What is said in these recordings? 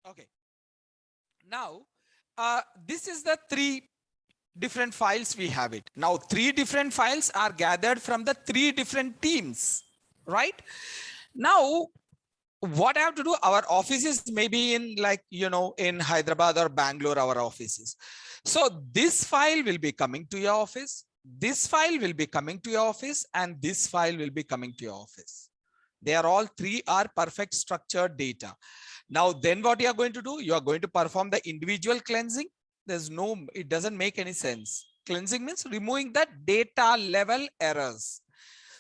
Okay. Now, this is the three different files we have it. Now, three different files are gathered from the three different teams, right? Now, what I have to do, our offices maybe in like, in Hyderabad or Bangalore, our offices. So this file will be coming to your office. This file will be coming to your office, and this file will be coming to your office. They are all three are perfect structured data. Now, then what you are going to do, you are going to perform the individual cleansing. It doesn't make any sense. Cleansing means removing the data level errors.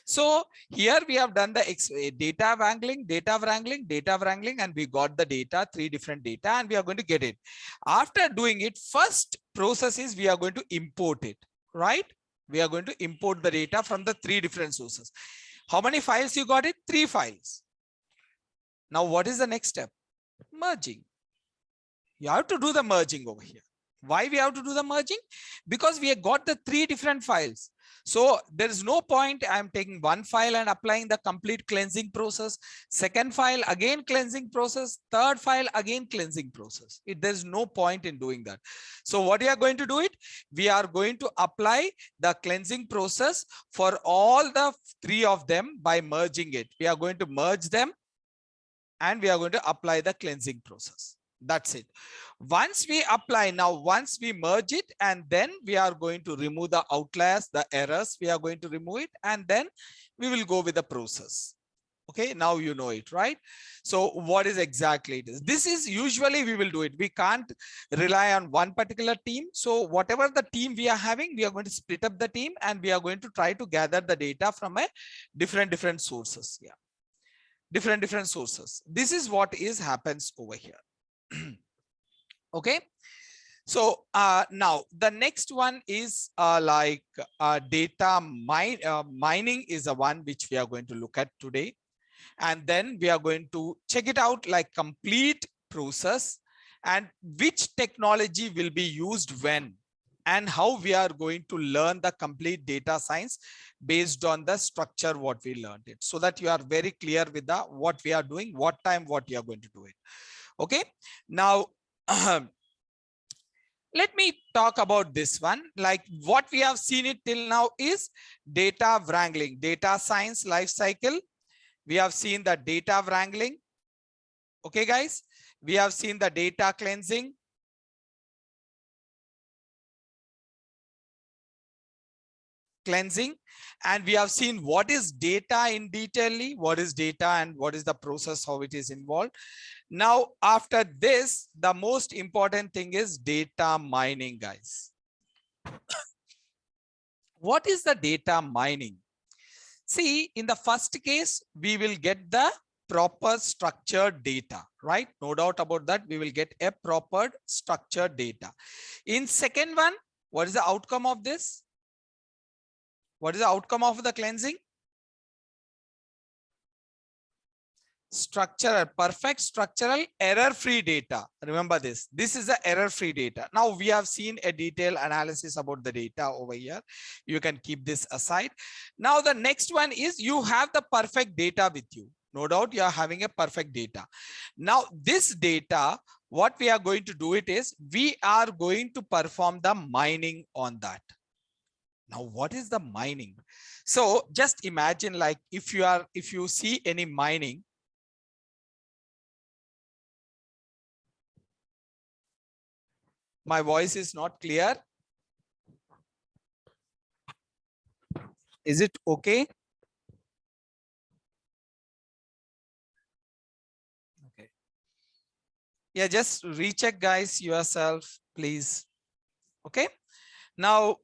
So here we have done the data wrangling, and we got the data, three different data, and we are going to get it. After doing it, first process is we are going to import it, right? We are going to import the data from the three different sources. How many files you got it? 3 files. Now, what is the next step? Merging. You have to do the merging over here. Why we have to do the merging? Because we have got the three different files. So there is no point I'm taking one file and applying the complete cleansing process. Second file again cleansing process. Third file again cleansing process. There's no point in doing that. So what we are going to do it? We are going to apply the cleansing process for all the three of them by merging it. We are going to merge them, and we are going to apply the cleansing process. That's it. Once we apply, now once we merge it, and then we are going to remove the outliers, the errors, we are going to remove it, and then we will go with the process. Okay, now you know it, right? So what is exactly it is? This is usually we will do it. We can't rely on one particular team. So whatever the team we are having, we are going to split up the team, and we are going to try to gather the data from a different sources. Yeah, different sources. This is what is happens over here. Okay, so now the next one is data mining is the one which we are going to look at today, and then we are going to check it out like complete process and which technology will be used when, and how we are going to learn the complete data science based on the structure what we learned it, so that you are very clear with the what we are doing, what time what you are going to do it. Okay, now let me talk about this one. Like what we have seen it till now is data wrangling, data science life cycle. We have seen the data wrangling. Okay, guys, we have seen the data cleansing. And we have seen what is data in detail, what is data and what is the process, how it is involved. Now, after this, the most important thing is data mining, guys. What is the data mining? See, in the first case, we will get the proper structured data, right? No doubt about that. We will get a proper structured data. In second one, what is the outcome of this? What is the outcome of the cleansing? Structural, perfect structural error-free data. Remember this. This is the error-free data. Now we have seen a detailed analysis about the data over here. You can keep this aside. Now the next one is you have the perfect data with you. No doubt you are having a perfect data. Now this data, what we are going to do it is we are going to perform the mining on that. Now, what is the mining? So just imagine like if you see any mining, my voice is not clear. Is it okay? Okay. Yeah, just recheck guys yourself, please. Okay. Now,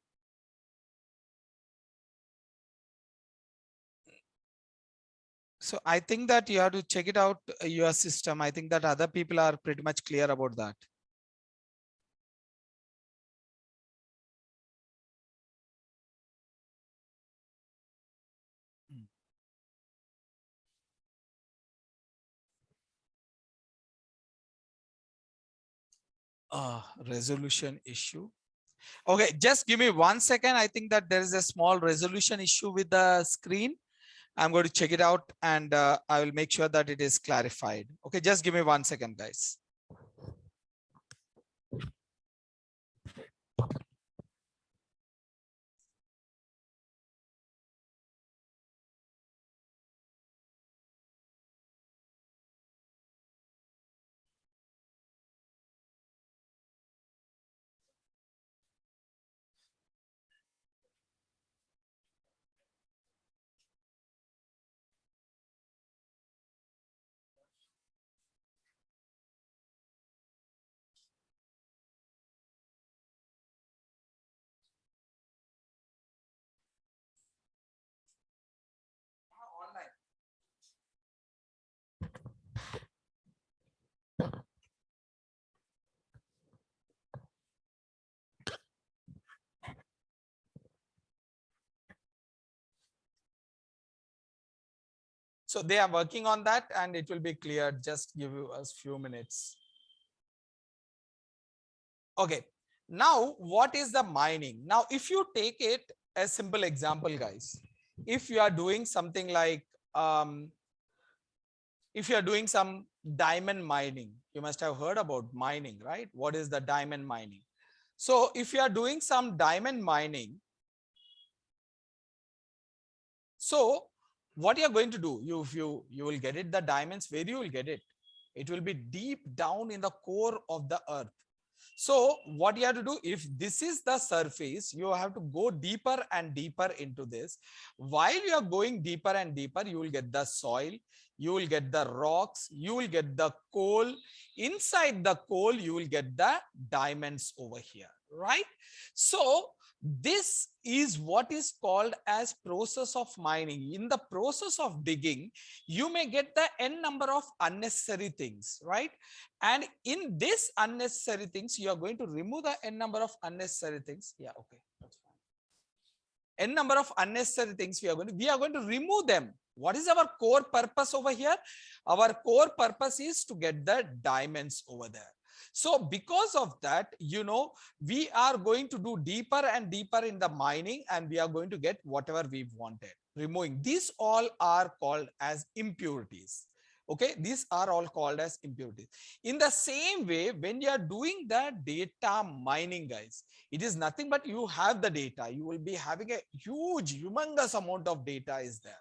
so I think that you have to check it out your system. I think that other people are pretty much clear about that. Resolution issue. Okay, just give me 1 second. I think that there is a small resolution issue with the screen. I'm going to check it out and I will make sure that it is clarified. Okay, just give me 1 second, guys. So they are working on that and it will be clear. Just give us few minutes. Okay. Now, what is the mining? Now, if you take it a simple example, guys, if you are doing something like, if you are doing some diamond mining, you must have heard about mining, right? What is the diamond mining? So if you are doing some diamond mining, so what you are going to do, you will get it, the diamonds, where you will get it? It will be deep down in the core of the earth. So what you have to do, if this is the surface, you have to go deeper and deeper into this. While you are going deeper and deeper, you will get the soil, you will get the rocks, you will get the coal. Inside the coal, you will get the diamonds over here, right? So this is what is called as process of mining. In the process of digging, you may get the n number of unnecessary things, right? And in this unnecessary things, you are going to remove the n number of unnecessary things. Yeah, okay, that's fine. N number of unnecessary things we are going to remove them. What is our core purpose over here? Our core purpose is to get the diamonds over there. So because of that, we are going to do deeper and deeper in the mining and we are going to get whatever we wanted. Removing these all are called as impurities. Okay, these are all called as impurities. In the same way, when you are doing the data mining, guys, it is nothing but you have the data. You will be having a huge, humongous amount of data is there.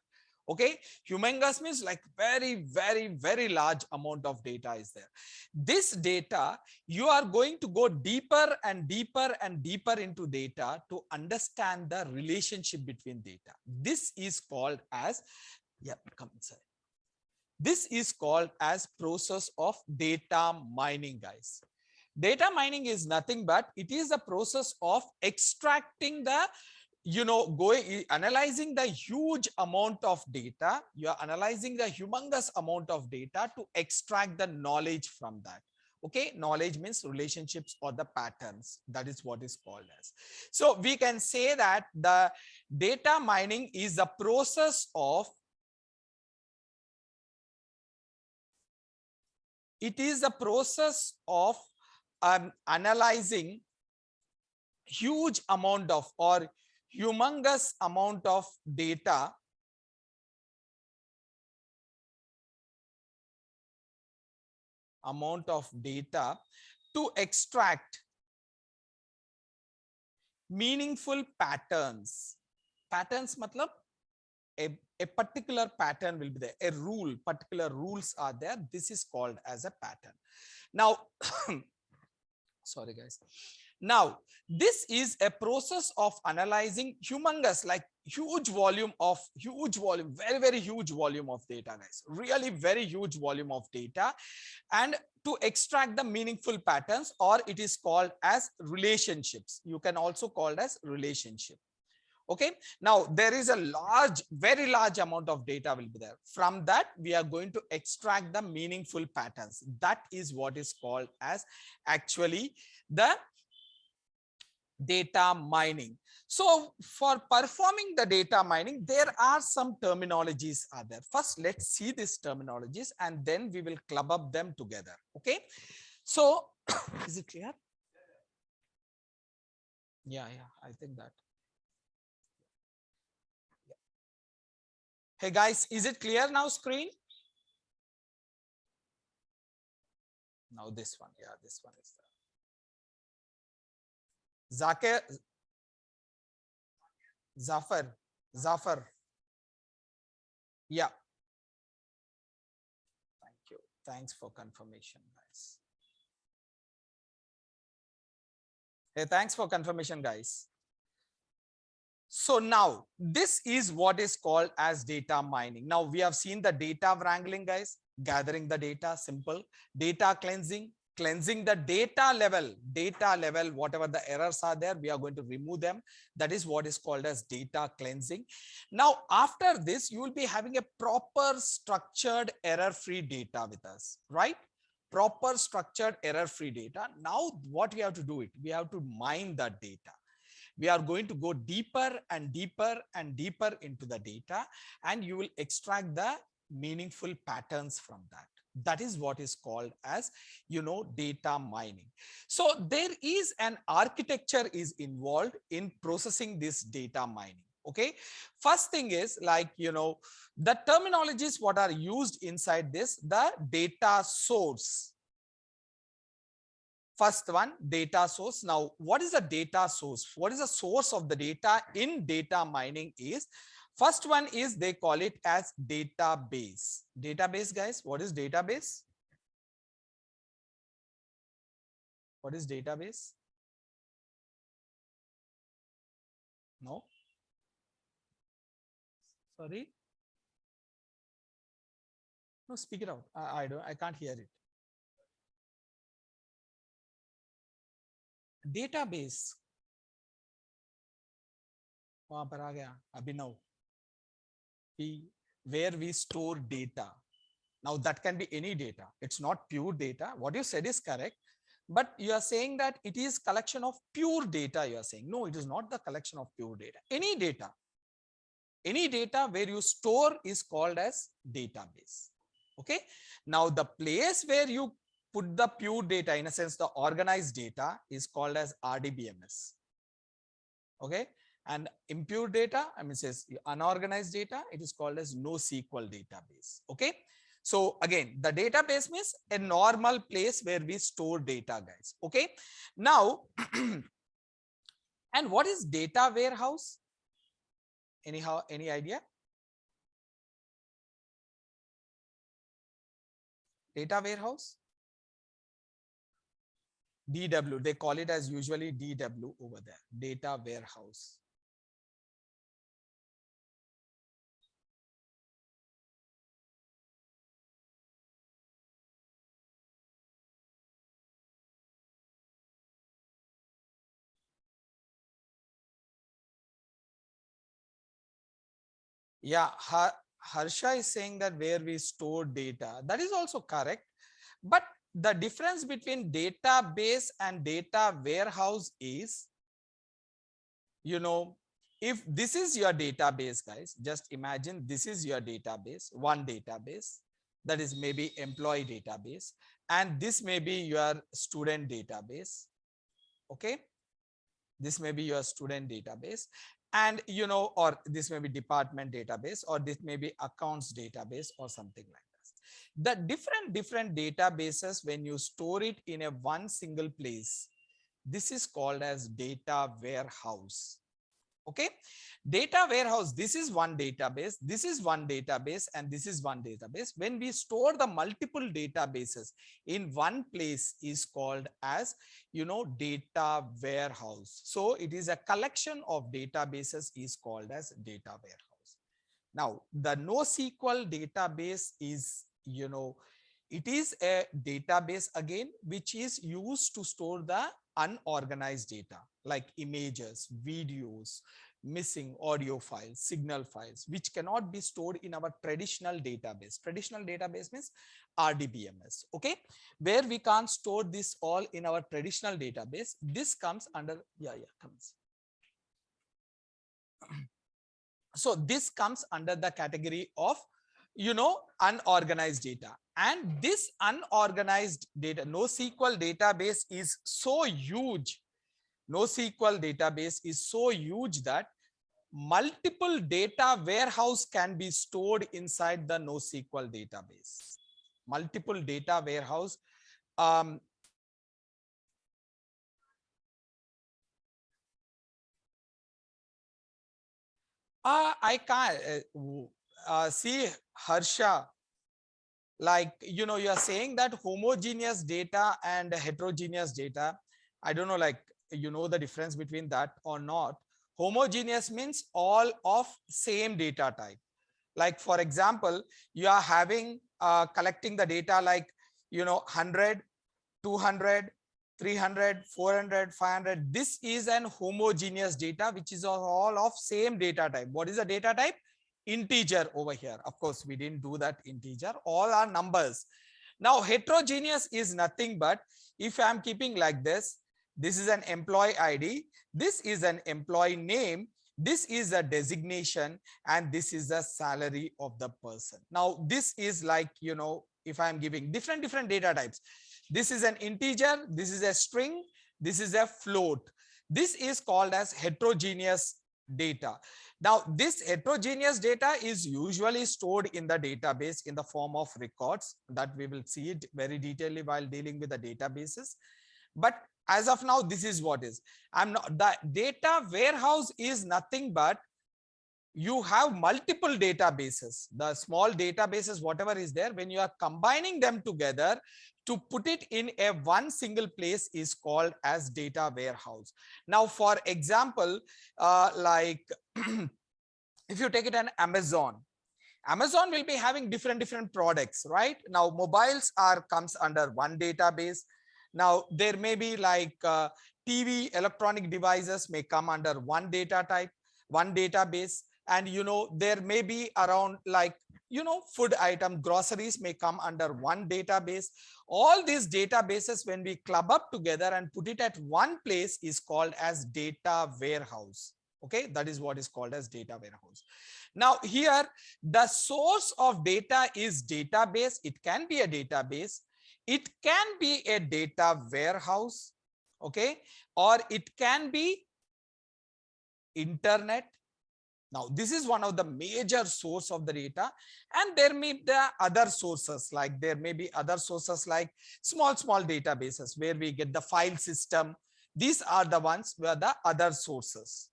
Okay, humongous means like very, very, very large amount of data is there. This data, you are going to go deeper and deeper and deeper into data to understand the relationship between data. This is called as, yeah, come inside. This is called as process of data mining, guys. Data mining is nothing but it is a process of extracting the, analyzing the huge amount of data. You are analyzing the humongous amount of data to extract the knowledge from that. Okay, knowledge means relationships or the patterns. That is what is called as. So we can say that the data mining is a process of, it is a process of analyzing huge amount of or humongous amount of data to extract meaningful patterns. Patterns matlab a particular pattern will be there, a rule, particular rules are there. This is called as a pattern. Now, sorry guys. Now, this is a process of analyzing humongous, like huge volume, very, very huge volume of data, guys. Really very huge volume of data, and to extract the meaningful patterns, or it is called as relationships. You can also call it as relationship. Okay, now there is a very large amount of data will be there. From that, we are going to extract the meaningful patterns. That is what is called as actually the data mining. So for performing the data mining, there are some terminologies are there. First, let's see these terminologies and then we will club up them together. Okay, so is it clear? Yeah, I think that. Hey guys, is it clear now screen? Now this one, yeah, this one is there. Zakir, Zafar. Yeah. Thank you. Thanks for confirmation, guys. Hey, thanks for confirmation, guys. So now this is what is called as data mining. Now we have seen the data wrangling, guys, gathering the data, simple. Data cleansing, cleansing the data level, whatever the errors are there, we are going to remove them. That is what is called as data cleansing. Now, after this, you will be having a proper structured error-free data with us, right? Proper structured error-free data. Now, what we have to do it, we have to mine that data. We are going to go deeper and deeper and deeper into the data, and you will extract the meaningful patterns from that. That is what is called as, data mining. So there is an architecture is involved in processing this data mining. Okay, first thing is like, the terminologies what are used inside this, the data source. First one, data source. Now, what is a data source? What is the source of the data in data mining is, first one is they call it as database. Database, guys, what is database? What is database? No? Sorry? No, speak it out. I can't hear it. Database. वहां पर आ गया अभिनव. Where we store data. Now that can be any data. It's not pure data. What you said is correct. But you are saying that it is collection of pure data. You are saying, no, it is not the collection of pure data. Any data. Any data where you store is called as database. Okay. Now the place where you put the pure data, in a sense, the organized data is called as RDBMS. Okay. And impure data, I mean, says unorganized data, it is called as NoSQL database. Okay. So again, the database means a normal place where we store data, guys. Okay. Now, and what is data warehouse? Any idea? Data warehouse? DW, they call it as usually DW over there, data warehouse. Yeah, Harsha is saying that where we store data, that is also correct. But the difference between database and data warehouse is, if this is your database, guys, just imagine this is your database, one database, that is maybe employee database, and this may be your student database. Okay. This may be your student database, and or this may be department database, or this may be accounts database or something like that. The different databases, when you store it in a one single place, this is called as data warehouse. Okay. Data warehouse, this is one database, this is one database, and this is one database. When we store the multiple databases in one place is called as, data warehouse. So it is a collection of databases is called as data warehouse. Now, the NoSQL database is, it is a database again, which is used to store the unorganized data like images, videos, missing audio files, signal files, which cannot be stored in our traditional database. Traditional database means RDBMS. Okay. Where we can't store this all in our traditional database. This comes under, comes. So this comes under the category of, unorganized data. And this unorganized data, NoSQL database is so huge. NoSQL database is so huge that multiple data warehouse can be stored inside the NoSQL database. Multiple data warehouse. I can't see Harsha. Like, you are saying that homogeneous data and heterogeneous data. I don't know, like, the difference between that or not. Homogeneous means all of same data type. Like, for example, you are having collecting the data like, 100, 200, 300, 400, 500. This is an homogeneous data, which is all of same data type. What is the data type? Integer over here. Of course, we didn't do that integer. All are numbers. Now, heterogeneous is nothing but, if I'm keeping like this is an employee ID. This is an employee name. This is a designation and this is a salary of the person. Now this is like, you know, if I'm giving different data types, this is an integer, this is a string, this is a float. This is called as heterogeneous data. Now this heterogeneous data is usually stored in the database in the form of records, that we will see it very detailedly while dealing with the databases. But as of now, this is what is. The data warehouse is nothing but you have multiple databases. The small databases, whatever is there, when you are combining them together to put it in a one single place is called as data warehouse. Now, for example, like if you take it an Amazon will be having different products, right? Now, mobiles comes under one database. Now, there may be like TV, electronic devices may come under one data type, one database. And, you know, there may be around like, you know, food item, groceries may come under one database. All these databases, when we club up together and put it at one place, is called as data warehouse. Okay, that is what is called as data warehouse. Now here, the source of data is database. It can be a database. It can be a data warehouse. Okay, or it can be internet. Now, this is one of the major source of the data, and there may be the other sources, like there may be other sources like small databases where we get the file system. These are the ones where the other sources.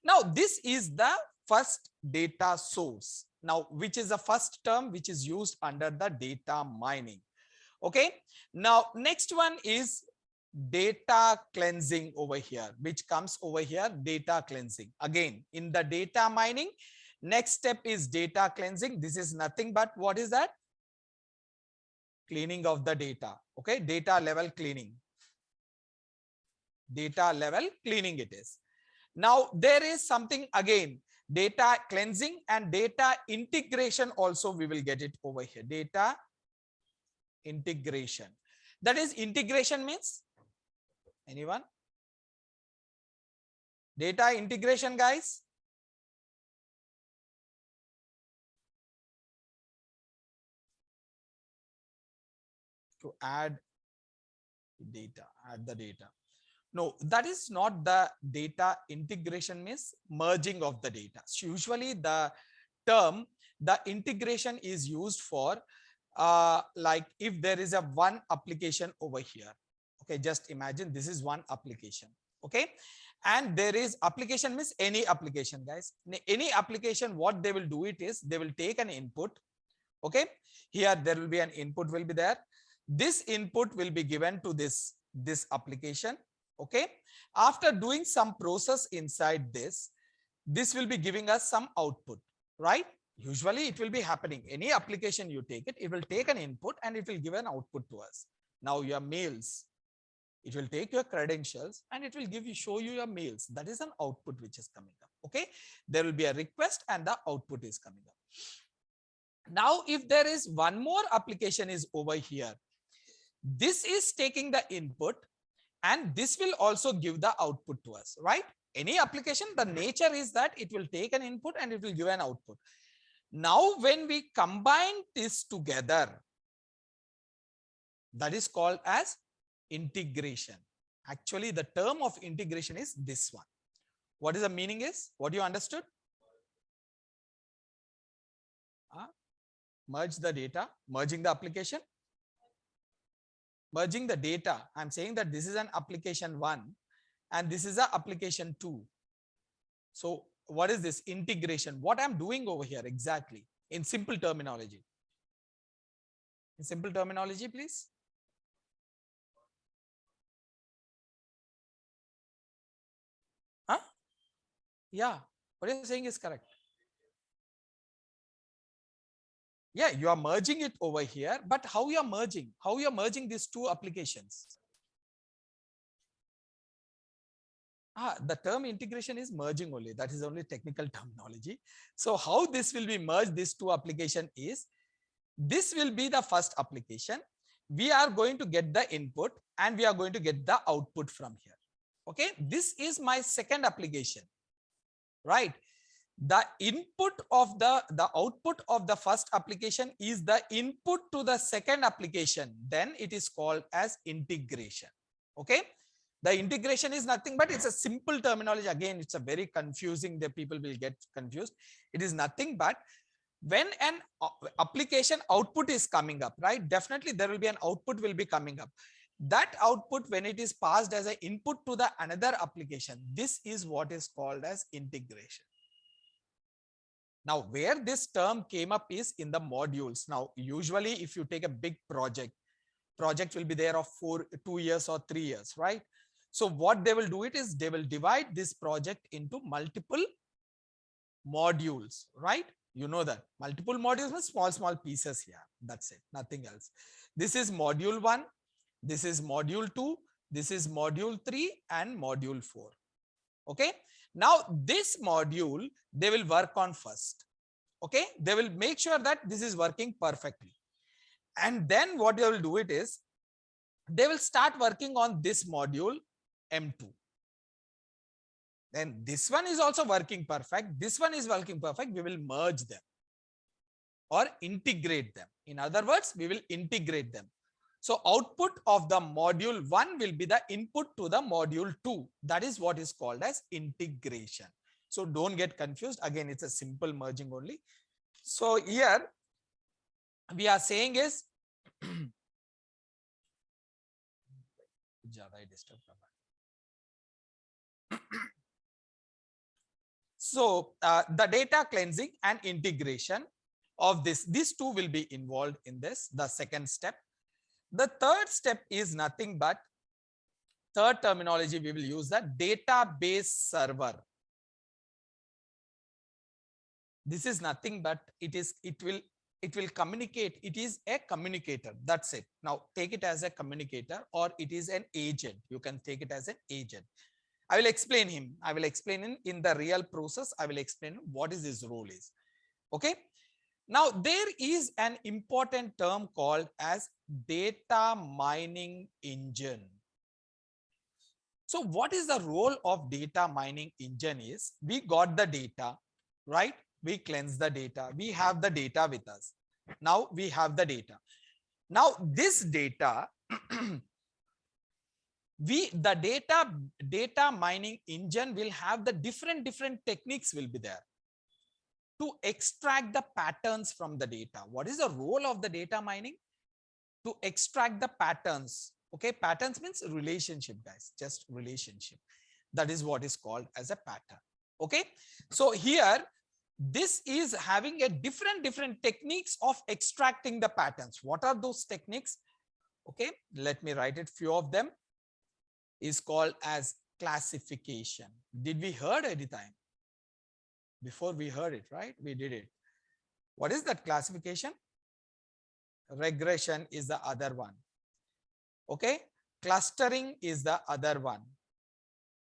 Now, this is the first data source. Now, which is the first term which is used under the data mining. Okay. Now, next one is data cleansing over here, which comes over here, data cleansing. Again, in the data mining, next step is data cleansing. This is nothing but what is that? Cleaning of the data. Okay, data level cleaning. Data level cleaning it is. Now, there is something again, data cleansing and data integration also we will get it over here. Data integration. That is, integration means, anyone? Data integration, guys. To add data, add the data. No, that is not the data integration, means merging of the data. So usually the term, the integration is used for like if there is a one application over here. Okay, just imagine this is one application. Okay, and there is application means any application, guys. Any application, what they will do it is they will take an input. Okay, here there will be an input will be there. This input will be given to this application. Okay, after doing some process inside this will be giving us some output, right? Usually it will be happening. Any application you take it, it will take an input and it will give an output to us. Now your mails, it will take your credentials and it will show you your mails. That is an output which is coming up. Okay, there will be a request and the output is coming up. Now, if there is one more application is over here, this is taking the input and this will also give the output to us, right? Any application, the nature is that it will take an input and it will give an output. Now, when we combine this together, that is called as integration. Actually, the term of integration is this one. What is the meaning is? What you understood? Merge the data, merging the application. Merging the data, I'm saying that this is an application 1 and this is an application 2. So what is this integration? What I'm doing over here exactly in simple terminology? In simple terminology, please. Huh? Yeah, what you're saying is correct. Yeah, you are merging it over here, but how you are merging? How you are merging these two applications? The term integration is merging only. That is only technical terminology. So how this will be merged, these two application is, this will be the first application we are going to get the input and we are going to get the output from here. Okay, this is my second application, right? The input of the output of the first application is the input to the second application. Then it is called as integration. Okay, the integration is nothing but it's a simple terminology. Again, it's a very confusing, the people will get confused. It is nothing but when an application output is coming up, right? Definitely there will be an output will be coming up. That output, when it is passed as an input to the another application, this is what is called as integration. Now, where this term came up is in the modules. Now, usually if you take a big project will be there of 2 years or 3 years, right? So what they will do it is they will divide this project into multiple modules, right? You know that multiple modules means small pieces here. That's it, nothing else. This is module 1, this is module 2, this is module 3 and module 4. Okay, now this module they will work on first. Okay, they will make sure that this is working perfectly, and then what they will do it is they will start working on this module M2. Then this one is also working perfect, this one is working perfect, we will merge them or integrate them. In other words, we will integrate them. So output of the module 1 will be the input to the module 2. That is what is called as integration. So don't get confused. Again, it's a simple merging only. So here we are saying is so the data cleansing and integration of these two will be involved in this, the second step. The third step is nothing but, third terminology we will use, the database server. This is nothing but it will communicate. It is a communicator. That's it. Now take it as a communicator or it is an agent. You can take it as an agent. I will explain him. I will explain in the real process. I will explain what is his role is. Okay. Now, there is an important term called as data mining engine. So what is the role of data mining engine is, we got the data, right? We cleanse the data. We have the data with us. Now we have the data. Now this data, the data mining engine will have the different techniques will be there to extract the patterns from the data. What is the role of the data mining? To extract the patterns. Okay, patterns means relationship, guys, just relationship. That is what is called as a pattern. Okay, so here this is having a different techniques of extracting the patterns. What are those techniques? Okay, let me write it. Few of them is called as classification. Did we heard any time? Before we heard it, right? We did it. What is that classification? Regression is the other one. Okay, clustering is the other one.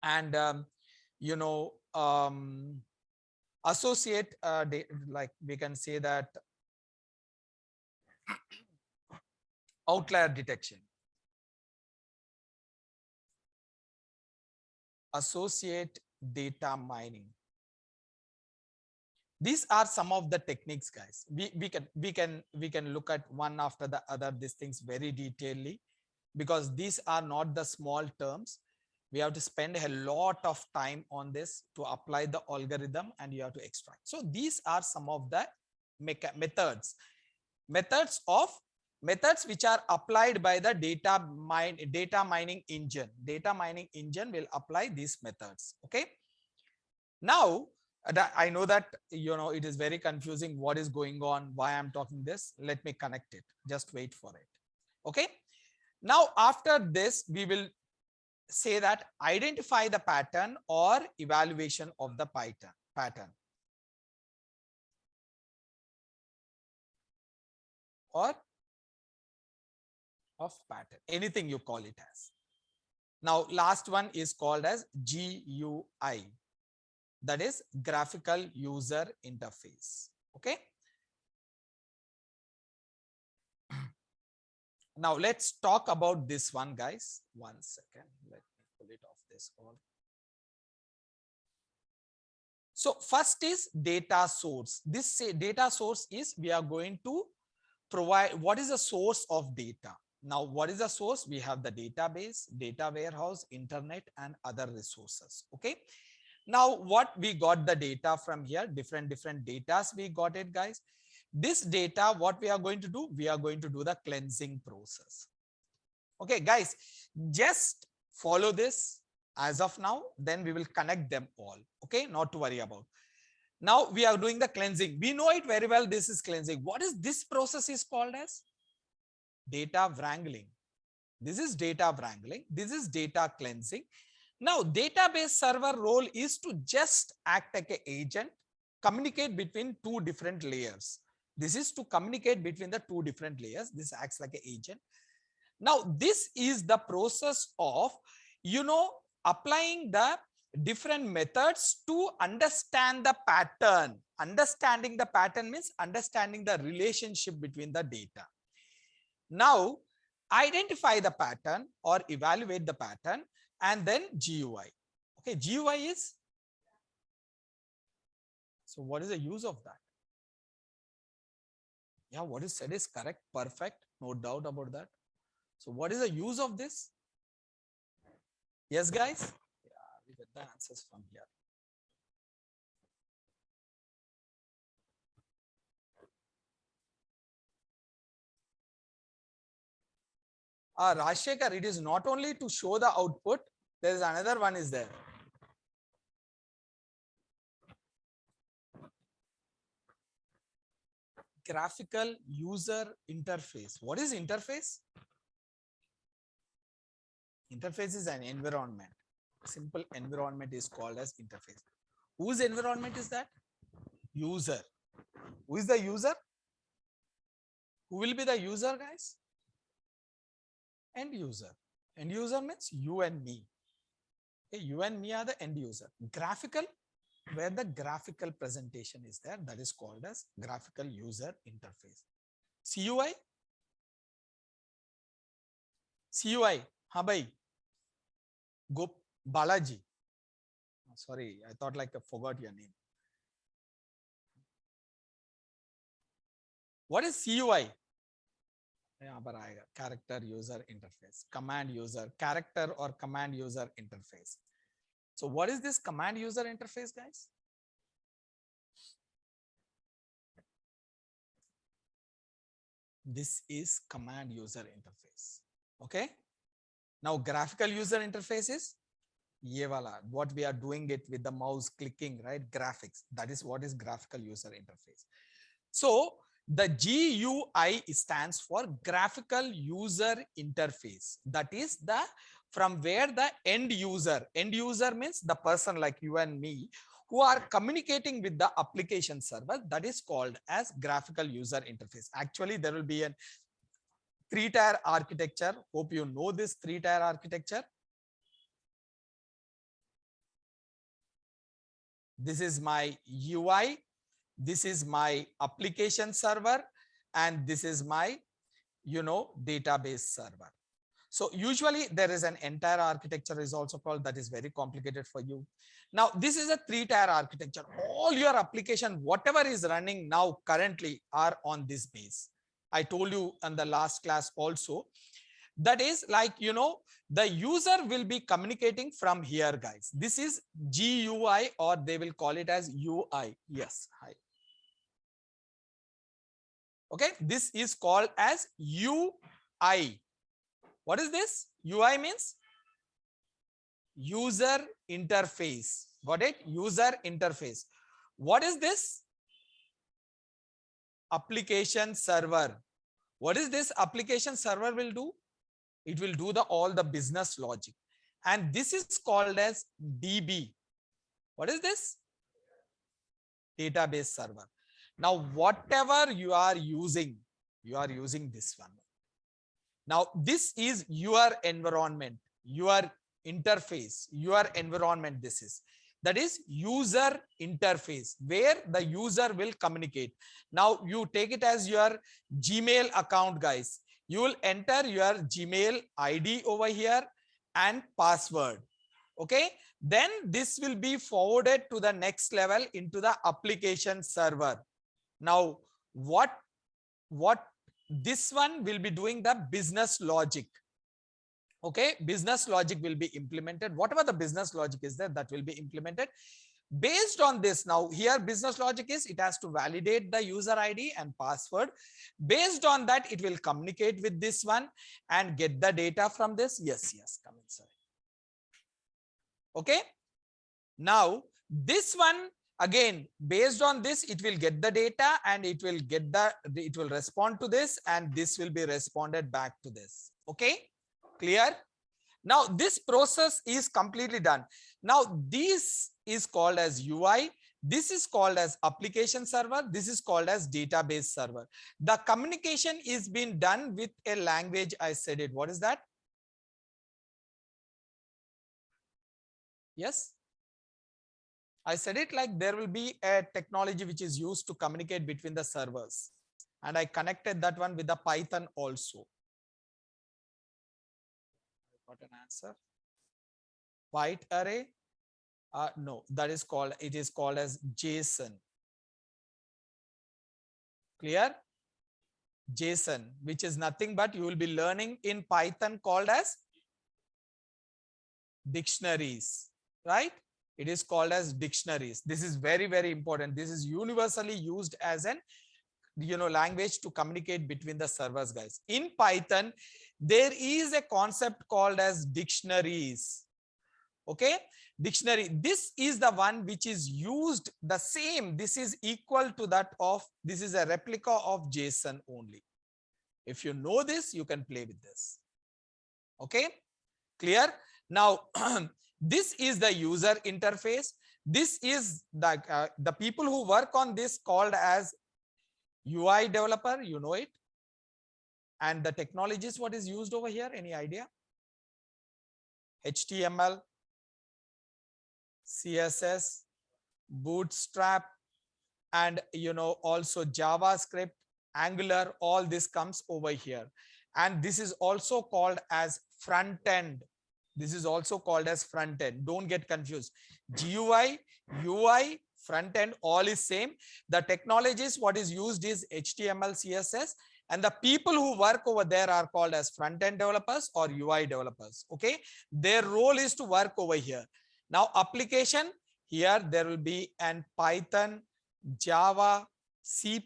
And associate, like we can say that outlier detection, associate data mining. These are some of the techniques, guys. We can look at one after the other these things very detailedly, because these are not the small terms. We have to spend a lot of time on this to apply the algorithm and you have to extract. So these are some of the methods which are applied by the data mining engine. Data mining engine will apply these methods. Okay. Now, I know that it is very confusing what is going on, why I'm talking this. Let me connect it. Just wait for it. Okay. Now, after this, we will say that identify the pattern or evaluation of the pattern. Or of pattern, anything you call it as. Now, last one is called as GUI. That is graphical user interface. Okay. Now let's talk about this one, guys. 1 second. Let me pull it off this all. So first is data source. This data source is we are going to provide what is the source of data. Now, what is the source? We have the database, data warehouse, internet, and other resources. Okay. Now, what we got the data from here, different datas we got it, guys. This data, what we are going to do? We are going to do the cleansing process. Okay, guys, just follow this as of now, then we will connect them all. Okay, not to worry about. Now we are doing the cleansing. We know it very well. This is cleansing. What is this process is called as? Data wrangling. This is data wrangling. This is data cleansing. Now, database server role is to just act like an agent, communicate between two different layers. This is to communicate between the two different layers. This acts like an agent. Now, this is the process of, applying the different methods to understand the pattern. Understanding the pattern means understanding the relationship between the data. Now, identify the pattern or evaluate the pattern, and then GUI. Okay, GUI is, so what is the use of that? Yeah, what is said is correct, perfect, no doubt about that. So what is the use of this? Yes, guys? Yeah, we get the answers from here. Rajshekhar, it is not only to show the output, there is another one is there. Graphical user interface. What is interface? Interface is an environment. Simple environment is called as interface. Whose environment is that? User. Who is the user? Who will be the user, guys? End user. End user means you and me. Okay, you and me are the end user. Graphical, where the graphical presentation is there, that is called as graphical user interface. CUI? CUI. Ha bhai. Go Balaji. Sorry, I thought like I forgot your name. What is CUI? Character user interface, command user, character or command user interface. So what is this command user interface, guys? This is command user interface. Okay. Now graphical user interface is ye wala, what we are doing it with the mouse clicking, right? Graphics. That is what is graphical user interface. So the GUI stands for graphical user interface. That is the from where the end user means the person like you and me who are communicating with the application server, that is called as graphical user interface. Actually, there will be a 3-tier architecture. Hope you know this 3-tier architecture. This is my UI. This is my application server, and this is my, database server. So usually there is an entire architecture is also called, that is very complicated for you. Now, this is a 3-tier architecture. All your application, whatever is running now currently are on this base. I told you in the last class also. That is like, the user will be communicating from here, guys. This is GUI, or they will call it as UI. Yes. Hi. Okay, this is called as UI. What is this? UI means user interface. Got it? User interface. What is this? Application server. What is this application server will do? It will do all the business logic. And this is called as DB. What is this? Database server. Now, whatever you are using this one. Now, this is your environment, your interface, your environment. This is, that is user interface, where the user will communicate. Now, you take it as your Gmail account, guys. You will enter your Gmail ID over here and password. Okay, then this will be forwarded to the next level into the application server. Now what this one will be doing the business logic. Okay, business logic will be implemented. Whatever the business logic is there, that will be implemented based on this. Now here business logic is it has to validate the user ID and password. Based on that, it will communicate with this one and get the data from this. Yes, come inside. Okay, now this one again, based on this, it will get the data and it will respond to this, and this will be responded back to this. Okay, clear? Now this process is completely done. Now this is called as UI. This is called as application server. This is called as database server. The communication is being done with a language. I said it. What is that? Yes. I said it like there will be a technology which is used to communicate between the servers. And I connected that one with the Python also. Got an answer. Byte array. No, that is called, it is called as JSON. Clear? JSON, which is nothing but you will be learning in Python called as dictionaries, right? It is called as dictionaries. This is very, very important. This is universally used as an language to communicate between the servers, guys. In Python, there is a concept called as dictionaries. Okay, dictionary. This is the one which is used the same. This is equal to that of, this is a replica of JSON only. If you know this, you can play with this. Okay, clear? Now, this is the user interface. This is the people who work on this called as UI developer, you know it. And the technologies, what is used over here? Any idea? HTML, CSS, Bootstrap, and also JavaScript, Angular, all this comes over here. And this is also called as front end. This is also called as front end. Don't get confused. GUI, UI, front end, all is same. The technologies, what is used is HTML, CSS, and the people who work over there are called as front end developers or UI developers. Okay, their role is to work over here. Now application, here there will be an Python, Java, C++.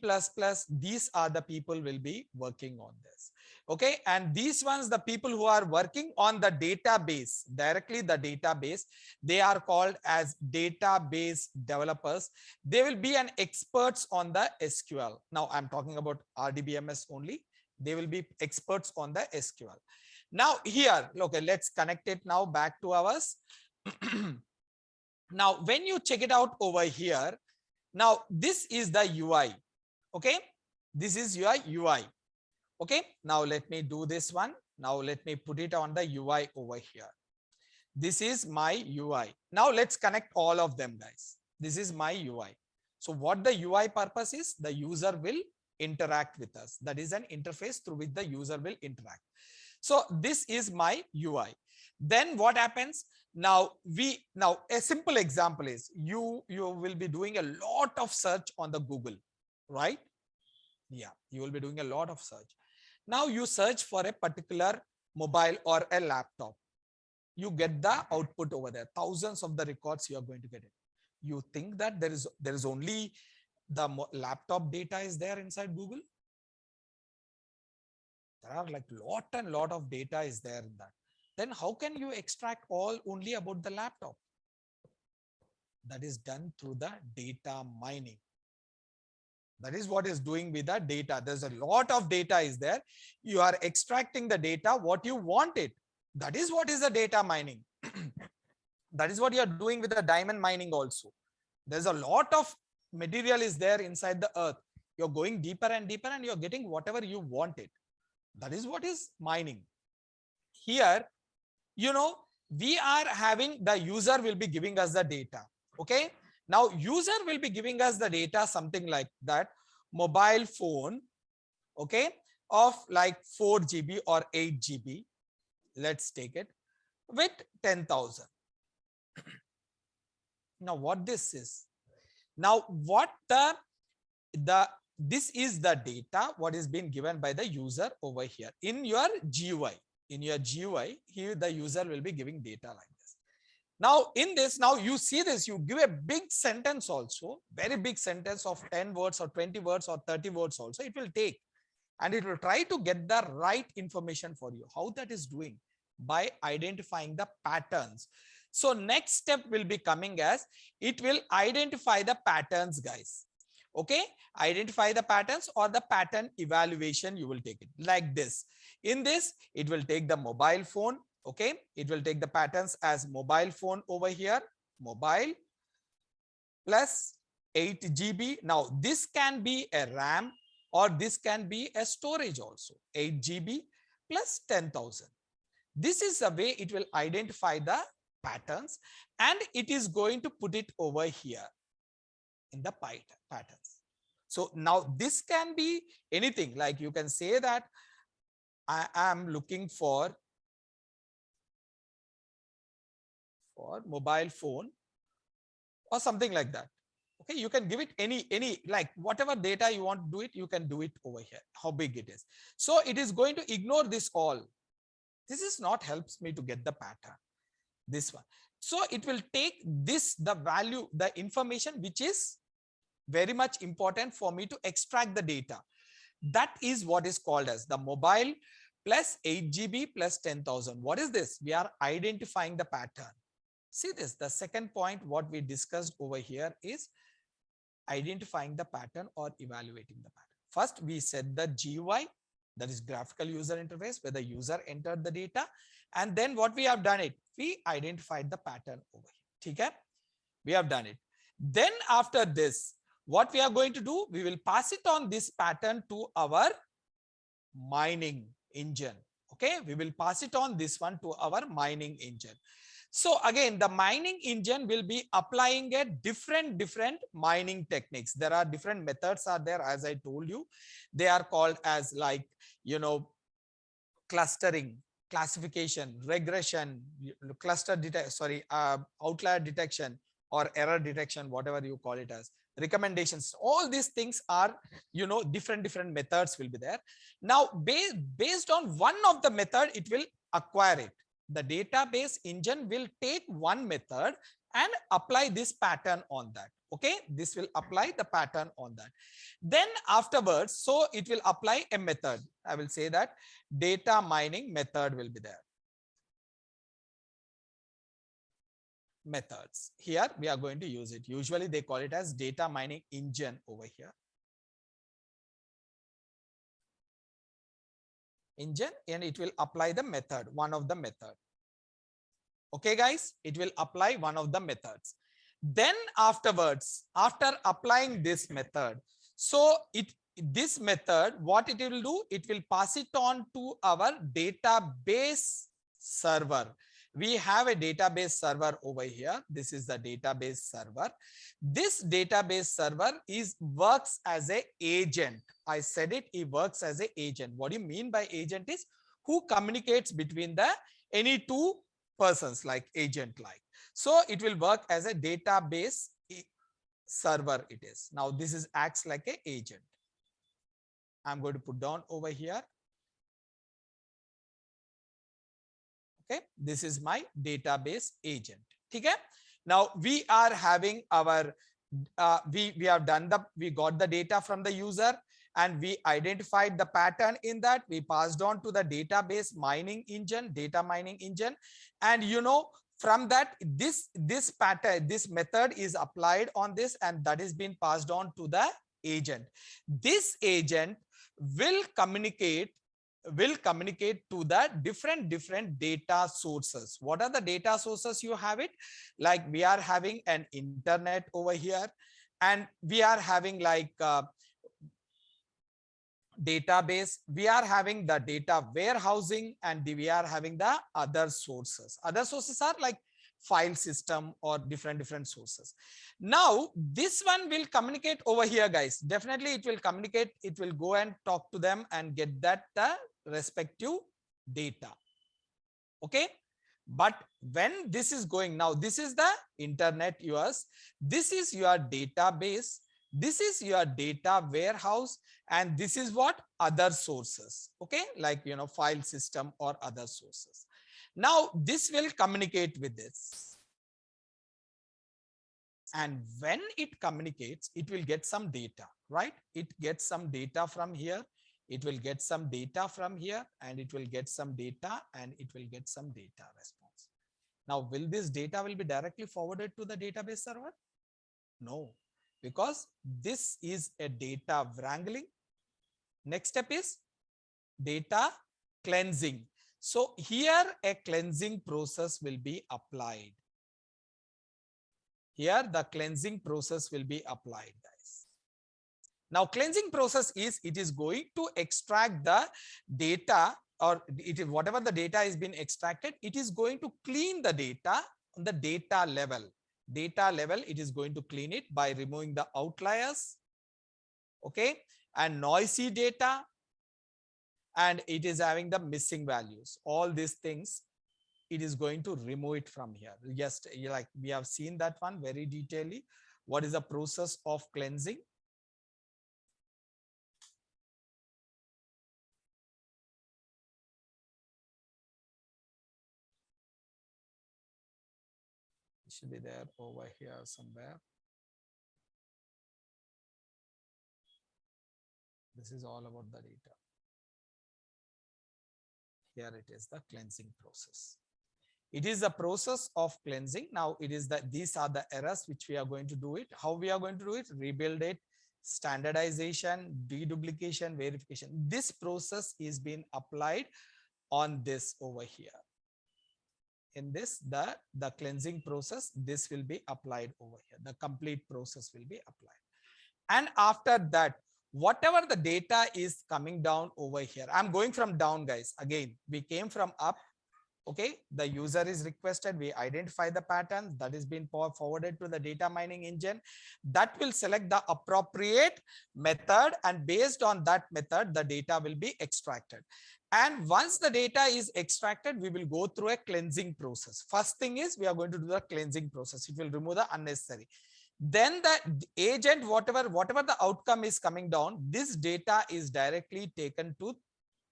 These are the people will be working on this. Okay, and these ones, the people who are working on the database, directly the database, they are called as database developers. They will be an experts on the SQL. Now I'm talking about RDBMS only. They will be experts on the SQL. Now here, okay, let's connect it now back to ours. Now, when you check it out over here, now this is the UI. Okay, this is your UI. Okay, now let me do this one. Now let me put it on the UI over here. This is my UI. Now let's connect all of them, guys. This is my UI. So what the UI purpose is, the user will interact with us. That is an interface through which the user will interact. So this is my UI. Then what happens? Now a simple example is you will be doing a lot of search on the Google, right? Yeah, you will be doing a lot of search. Now you search for a particular mobile or a laptop. You get the output over there. Thousands of the records you are going to get it. You think that there is only the laptop data is there inside Google? There are like lot of data is there in that. Then how can you extract only about the laptop? That is done through the data mining. That is what is doing with the data. There's a lot of data is there. You are extracting the data, what you want it. That is what is the data mining. That is what you are doing with the diamond mining also. There's a lot of material is there inside the earth. You're going deeper and deeper and you're getting whatever you want it. That is what is mining. Here, we are having the user will be giving us the data. Okay. Now user will be giving us the data, something like that, mobile phone. Okay. of like 4 GB or 8 GB. Let's take it with 10,000. Now what this is? Now what the this is the data what is being given by the user over here in your GUI. In your GUI, here the user will be giving data like this. Now in this, now you see this, you give a big sentence also, very big sentence of 10 words or 20 words or 30 words also, it will take, and it will try to get the right information for you. How that is doing? By identifying the patterns. So next step will be coming as it will identify the patterns, guys. Okay, identify the patterns or the pattern evaluation, you will take it like this. In this, it will take the mobile phone. Okay, it will take the patterns as mobile phone over here, mobile plus 8 GB. Now this can be a RAM or this can be a storage also, 8 GB plus 10,000. This is the way it will identify the patterns, and it is going to put it over here in the patterns. So now this can be anything, like you can say that I am looking for mobile phone or something like that. Okay, you can give it any like whatever data you want to do it, you can do it over here, how big it is. So it is going to ignore this all. This is not helps me to get the pattern, this one. So it will take this, the value, the information which is very much important for me to extract the data. That is what is called as the mobile plus 8 GB plus 10,000. What is this? We are identifying the pattern. See this, the second point what we discussed over here is identifying the pattern or evaluating the pattern. First we said the GUI, that is graphical user interface, where the user entered the data, and then what we have done it, we identified the pattern over here. Okay, we have done it. Then after this, what we are going to do, we will pass it on this pattern to our mining engine. Okay, we will pass it on this one to our mining engine. So again, the mining engine will be applying a different mining techniques. There are different methods are there, as I told you. They are called as like, you know, clustering, classification, regression, outlier detection or error detection, whatever you call it as, recommendations. All these things are, you know, different methods will be there. Now based on one of the method, it will acquire it. The database engine will take one method and apply this pattern on that. Okay, this will apply the pattern on that. Then afterwards, so it will apply a method. I will say that data mining method will be there. Methods. Here we are going to use it. Usually they call it as data mining engine over here. Engine, and it will apply the method, one of the method. Okay guys, it will apply one of the methods. Then afterwards, after applying this method, so this method, what it will do, it will pass it on to our database server. We have a database server over here. This is the database server. This database server works as an agent. I said it, it works as an agent. What do you mean by agent is who communicates between the any two persons, like agent like. So it will work as a database server it is. Now this is acts like an agent. I'm going to put down over here. Okay, this is my database agent. Okay, now we are having our we have done we got the data from the user and we identified the pattern in that. We passed on to the database mining engine, data mining engine, and you know, from that this pattern, this method is applied on this, and that is being passed on to the agent. This agent will communicate to the different data sources. What are the data sources you have it? Like we are having an internet over here, and we are having like database, we are having the data warehousing, and we are having the other sources. Other sources are like file system or different sources. Now this one will communicate over here, guys. Definitely it will communicate, it will go and talk to them and get that the respective data. Okay, but when this is going, now this is the internet yours, this is your database, this is your data warehouse, and this is what other sources. Okay, like file system or other sources. Now this will communicate with this, and when it communicates, it will get some data, right? It gets some data from here, it will get some data from here, and it will get some data, and it will get some data response. Now will this data will be directly forwarded to the database server? No, because this is a data wrangling. Next step is data cleansing. So here a cleansing process will be applied. Here the cleansing process will be applied, guys. Now cleansing process is, it is going to extract the data, or it is whatever the data is being extracted, it is going to clean the data on the data level. Data level, it is going to clean it by removing the outliers, okay, and noisy data, and it is having the missing values. All these things, it is going to remove it from here. Just like we have seen that one very detailedly. What is the process of cleansing? It should be there over here somewhere. This is all about the data. Here it is, the cleansing process. It is the process of cleansing. Now it is that these are the errors which we are going to do it. How we are going to do it? Rebuild it, standardization, deduplication, verification. This process is being applied on this over here. In this, the cleansing process, this will be applied over here. The complete process will be applied. And after that, whatever the data is coming down over here, I'm going from down, guys. Again, we came from up. Okay, the user is requested, we identify the pattern that is being forwarded to the data mining engine, that will select the appropriate method, and based on that method the data will be extracted. And once the data is extracted, we will go through a cleansing process. First thing is, we are going to do the cleansing process. It will remove the unnecessary. Then the agent, whatever the outcome is coming down, this data is directly taken to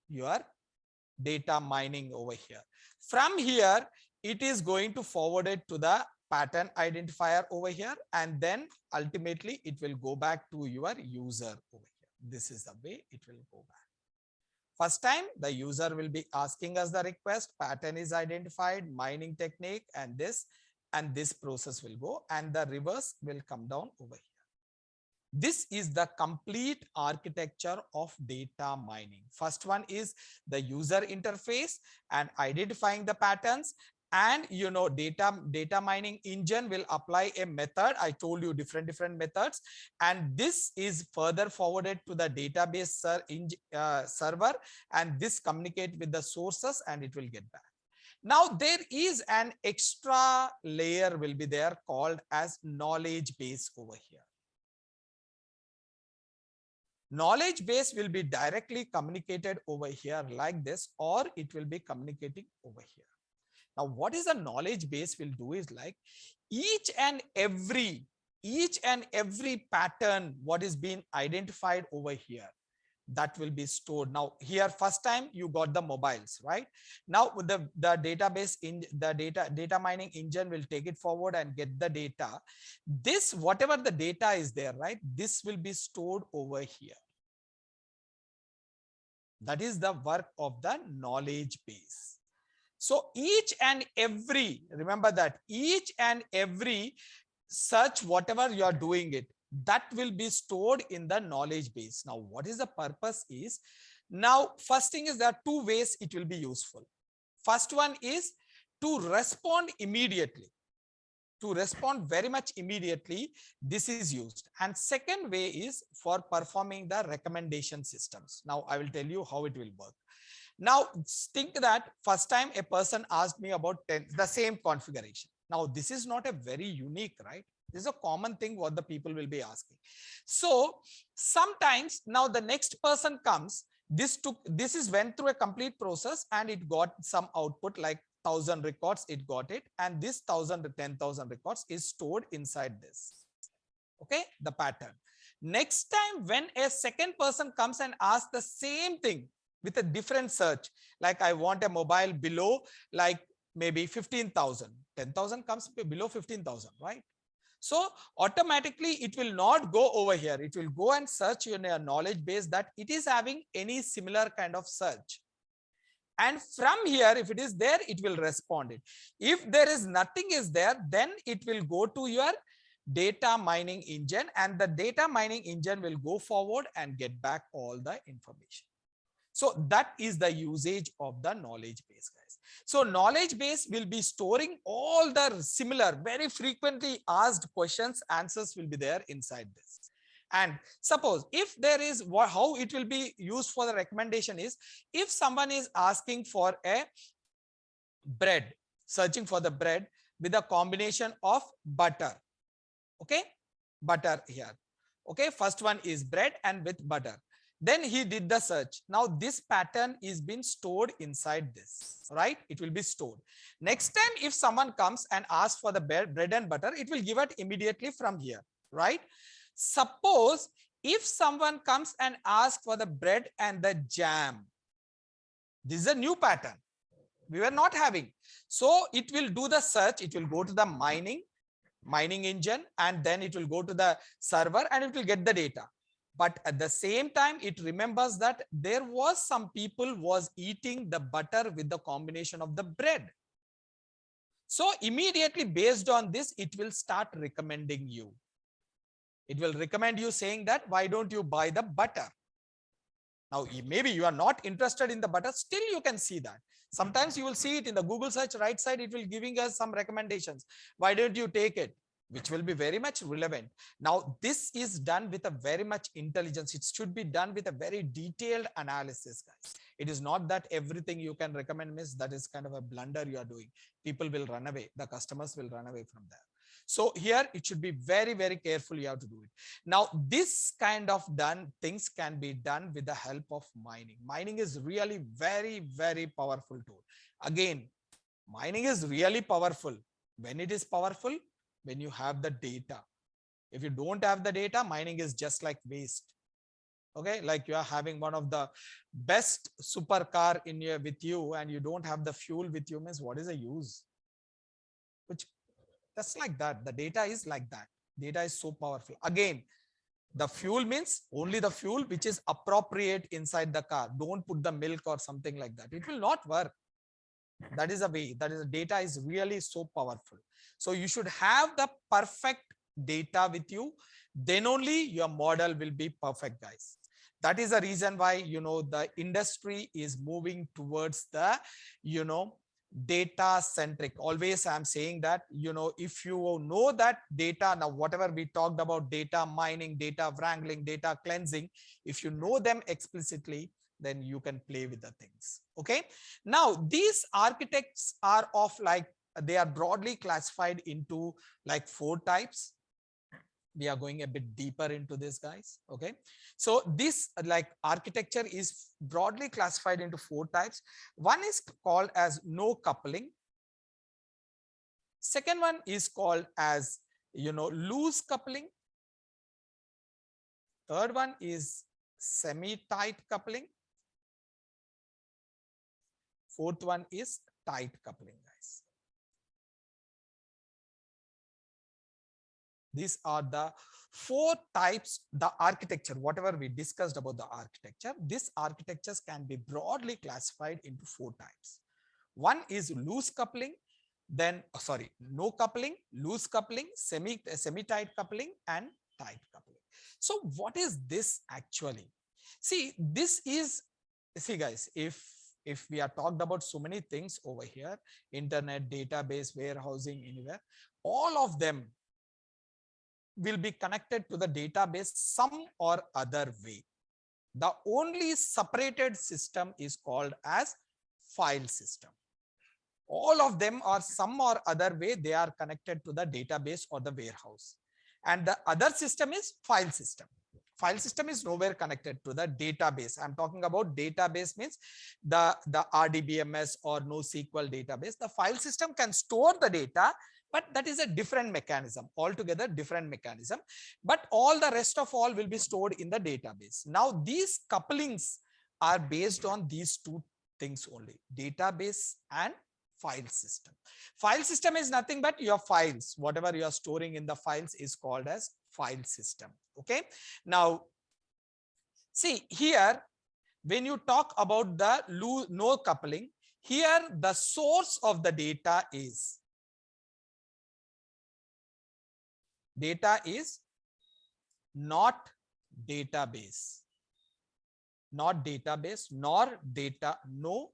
your data mining over here. From here, it is going to forward it to the pattern identifier over here, and then ultimately it will go back to your user over here. This is the way it will go back. First time, the user will be asking us the request, pattern is identified, mining technique, and this process will go, and the reverse will come down over here. This is the complete architecture of data mining. First one is the user interface and identifying the patterns, and data mining engine will apply a method. I told you different methods, and this is further forwarded to the database server, and this communicate with the sources, and it will get back. Now there is an extra layer will be there called as knowledge base over here. Knowledge base will be directly communicated over here like this, or it will be communicating over here. Now what is a knowledge base will do is, like, each and every pattern what is being identified over here, that will be stored. Now here, first time you got the mobiles, right? Now the database in the data mining engine will take it forward and get the data. This, whatever the data is there, right, this will be stored over here. That is the work of the knowledge base. So each and every, remember that each and every search, whatever you are doing it, that will be stored in the knowledge base. Now what is the purpose is, now first thing is, there are two ways it will be useful. First one is to respond immediately, to respond very much immediately, this is used. And second way is for performing the recommendation systems. Now I will tell you how it will work. Now think that first time a person asked me about the same configuration. Now, this is not a very unique, right? This is a common thing what the people will be asking. So sometimes now the next person comes, this is went through a complete process and it got some output like 1,000 records, it got it. And this 1,000 to 10,000 records is stored inside this. Okay, the pattern. Next time when a second person comes and asks the same thing with a different search, like I want a mobile below like maybe 15,000, 10,000 comes below 15,000, right? So automatically it will not go over here. It will go and search in a knowledge base that it is having any similar kind of search. And from here, if it is there, it will respond it. If there is nothing is there, then it will go to your data mining engine, and the data mining engine will go forward and get back all the information. So that is the usage of the knowledge base, guys. So knowledge base will be storing all the similar, very frequently asked questions, answers will be there inside this. And suppose if there is how it will be used for the recommendation is, if someone is asking for a bread, searching for the bread with a combination of butter. Okay, butter here. Okay, first one is bread and with butter. Then he did the search. Now this pattern is being stored inside this, right? It will be stored. Next time if someone comes and asks for the bread and butter, it will give it immediately from here, right? Suppose if someone comes and asks for the bread and the jam, this is a new pattern we were not having. So it will do the search. It will go to the mining engine, and then it will go to the server and it will get the data. But at the same time, it remembers that there was some people was eating the butter with the combination of the bread. So immediately based on this, it will start recommending you. It will recommend you saying that, why don't you buy the butter? Now, maybe you are not interested in the butter, still you can see that. Sometimes you will see it in the Google search right side, it will giving us some recommendations. Why don't you take it? Which will be very much relevant. Now, this is done with a very much intelligence. It should be done with a very detailed analysis, guys. It is not that everything you can recommend, miss, that is kind of a blunder you are doing. People will run away. The customers will run away from there. So here it should be very, very careful. You have to do it. Now, this kind of things can be done with the help of mining. Mining is really very, very powerful tool. Again, mining is really powerful. When it is powerful, when you have the data. If you don't have the data, mining is just like waste. Okay, like you are having one of the best supercar in your with you and you don't have the fuel with you, means what is the use? Which just like that, the data is like that. Data is so powerful. Again, the fuel means only the fuel which is appropriate inside the car. Don't put the milk or something like that. It will not work. That is a way. That is, data is really so powerful. So you should have the perfect data with you. Then only your model will be perfect, guys. That is the reason why, you know, the industry is moving towards the, you know, data centric. Always I'm saying that, you know, if you know that data, now whatever we talked about, data mining, data wrangling, data cleansing, if you know them explicitly, then you can play with the things. Okay, now these architects are of like, they are broadly classified into like 4 types. We are going a bit deeper into this, guys. Okay, so this like architecture is broadly classified into 4 types. One is called as no coupling. Second one is called as, you know, loose coupling. Third one is semi-tight coupling. Fourth one is tight coupling, guys. These are the 4 types, the architecture, whatever we discussed about the architecture, these architectures can be broadly classified into 4 types. One is loose coupling, then, sorry, no coupling, loose coupling, semi-tight coupling, and tight coupling. So what is this actually? See, this is, see guys, if we are talked about so many things over here, internet, database, warehousing, anywhere, all of them will be connected to the database some or other way. The only separated system is called as file system. All of them are some or other way they are connected to the database or the warehouse. And the other system is file system. File system is nowhere connected to the database. I'm talking about database means the RDBMS or NoSQL database. The file system can store the data, but that is a different mechanism, altogether different mechanism. But all the rest of all will be stored in the database. Now these couplings are based on these two things only, database and file system. File system is nothing but your files. Whatever you are storing in the files is called as file system. Okay. Now, see here, when you talk about the no coupling, here the source of the data is not database, not database, nor data, no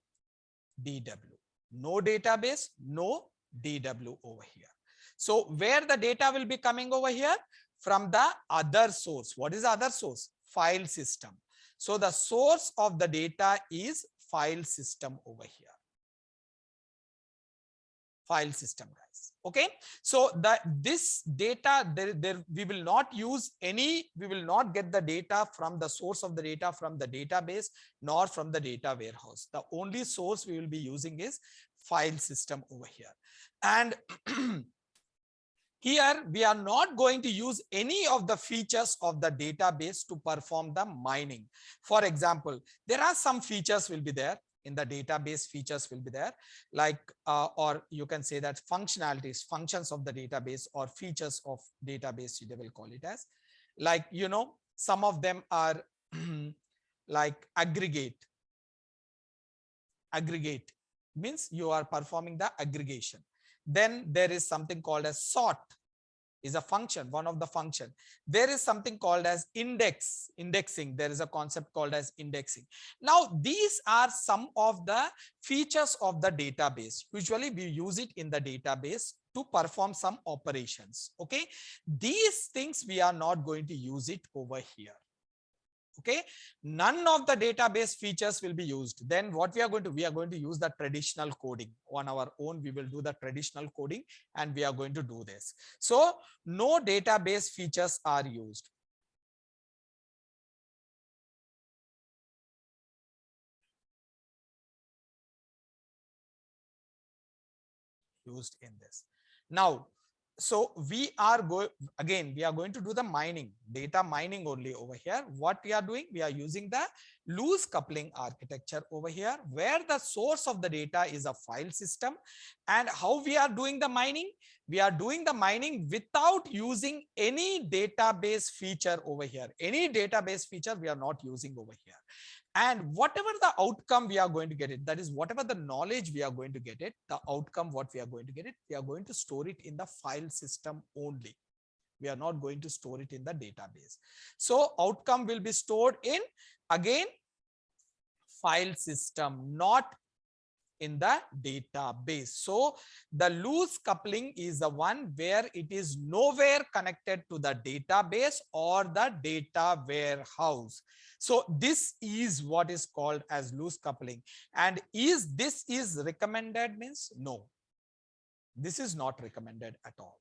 DW. No database, no DW over here. So where the data will be coming over here? From the other source. What is the other source? File system. So the source of the data is file system over here. File system, guys. Okay. So this data, we will not use any, we will not get the data from the source of the data from the database nor from the data warehouse. The only source we will be using is file system over here. And here we are not going to use any of the features of the database to perform the mining. For example, there are some features will be there in the database, features will be there, like or you can say that functionalities, functions of the database or features of database, they will call it as, like, you know, some of them are like aggregate means you are performing the aggregation. Then there is something called as sort, is a function, one of the function. There is something called as indexing. There is a concept called as indexing. Now, these are some of the features of the database. Usually we use it in the database to perform some operations. Okay. These things we are not going to use it over here. Okay, none of the database features will be used. Then what we are going to use the traditional coding on our own. We will do the traditional coding and we are going to do this. So no database features are used. Used in this. Now, so we are going to do the mining, data mining only over here. What we are doing, we are using the loose coupling architecture over here, where the source of the data is a file system. And how we are doing the mining? We are doing the mining without using any database feature over here. Any database feature we are not using over here. And whatever the outcome we are going to get it, that is whatever the knowledge we are going to get it, the outcome what we are going to get it, we are going to store it in the file system only. We are not going to store it in the database. So outcome will be stored in, again, file system, not in the database. So the loose coupling is the one where it is nowhere connected to the database or the data warehouse. So this is what is called as loose coupling. And this is recommended means no, this is not recommended at all.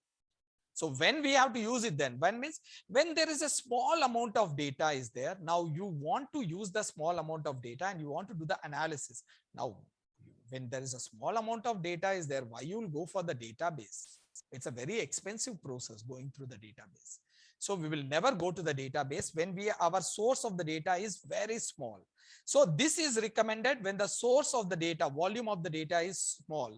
So when we have to use it, then when there is a small amount of data is there, now you want to use the small amount of data and you want to do the analysis. Now, when there is a small amount of data is there, why you will go for the database? It's a very expensive process going through the database. So we will never go to the database when our source of the data is very small. So this is recommended when the source of the data, volume of the data is small.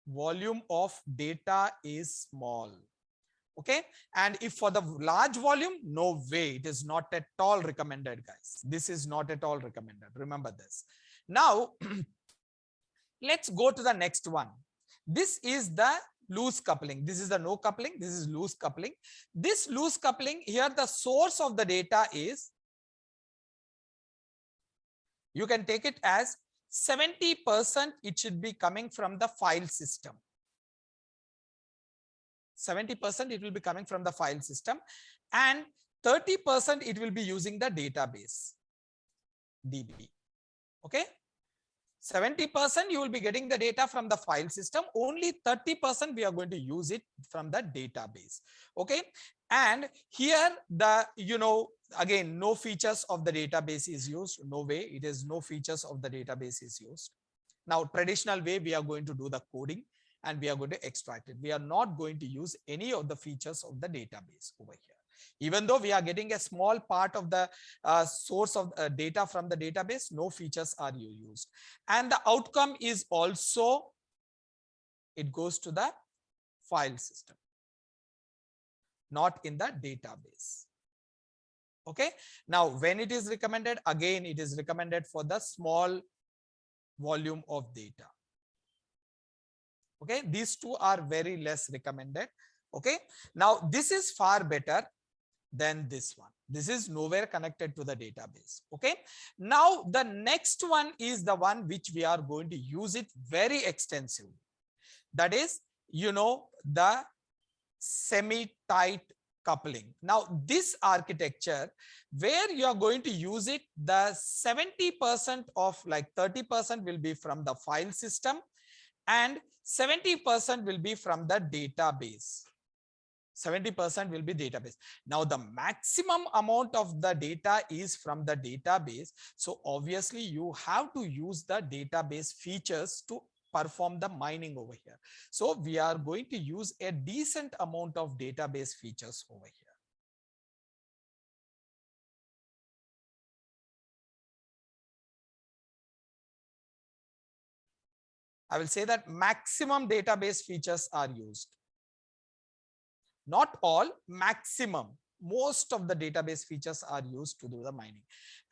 Volume of data is small. Okay. And if for the large volume, no way, it is not at all recommended, guys. This is not at all recommended. Remember this. Now, let's go to the next one. This is the loose coupling. This is the no coupling. This is loose coupling. This loose coupling here, the source of the data is, you can take it as 70% it should be coming from the file system. 70% it will be coming from the file system and 30% it will be using the database. DB. Okay. 70% you will be getting the data from the file system. Only 30% we are going to use it from the database. Okay. And here the, again, no features of the database is used. No way. It is no features of the database is used. Now, traditional way, we are going to do the coding and we are going to extract it. We are not going to use any of the features of the database over here. Even though we are getting a small part of the source of data from the database, no features are used. And the outcome is also, it goes to the file system, not in the database. Okay. Now, when it is recommended, again, it is recommended for the small volume of data. Okay. These two are very less recommended. Okay. Now, this is far better than this one. This is nowhere connected to the database. Okay. Now, the next one is the one which we are going to use it very extensively. That is, the semi-tight coupling. Now, this architecture where you are going to use it, the 70% of, like, 30% will be from the file system and 70% will be from the database. 70% will be database. Now, the maximum amount of the data is from the database. So obviously you have to use the database features to perform the mining over here. So we are going to use a decent amount of database features over here. I will say that maximum database features are used. Not all, maximum. Most of the database features are used to do the mining.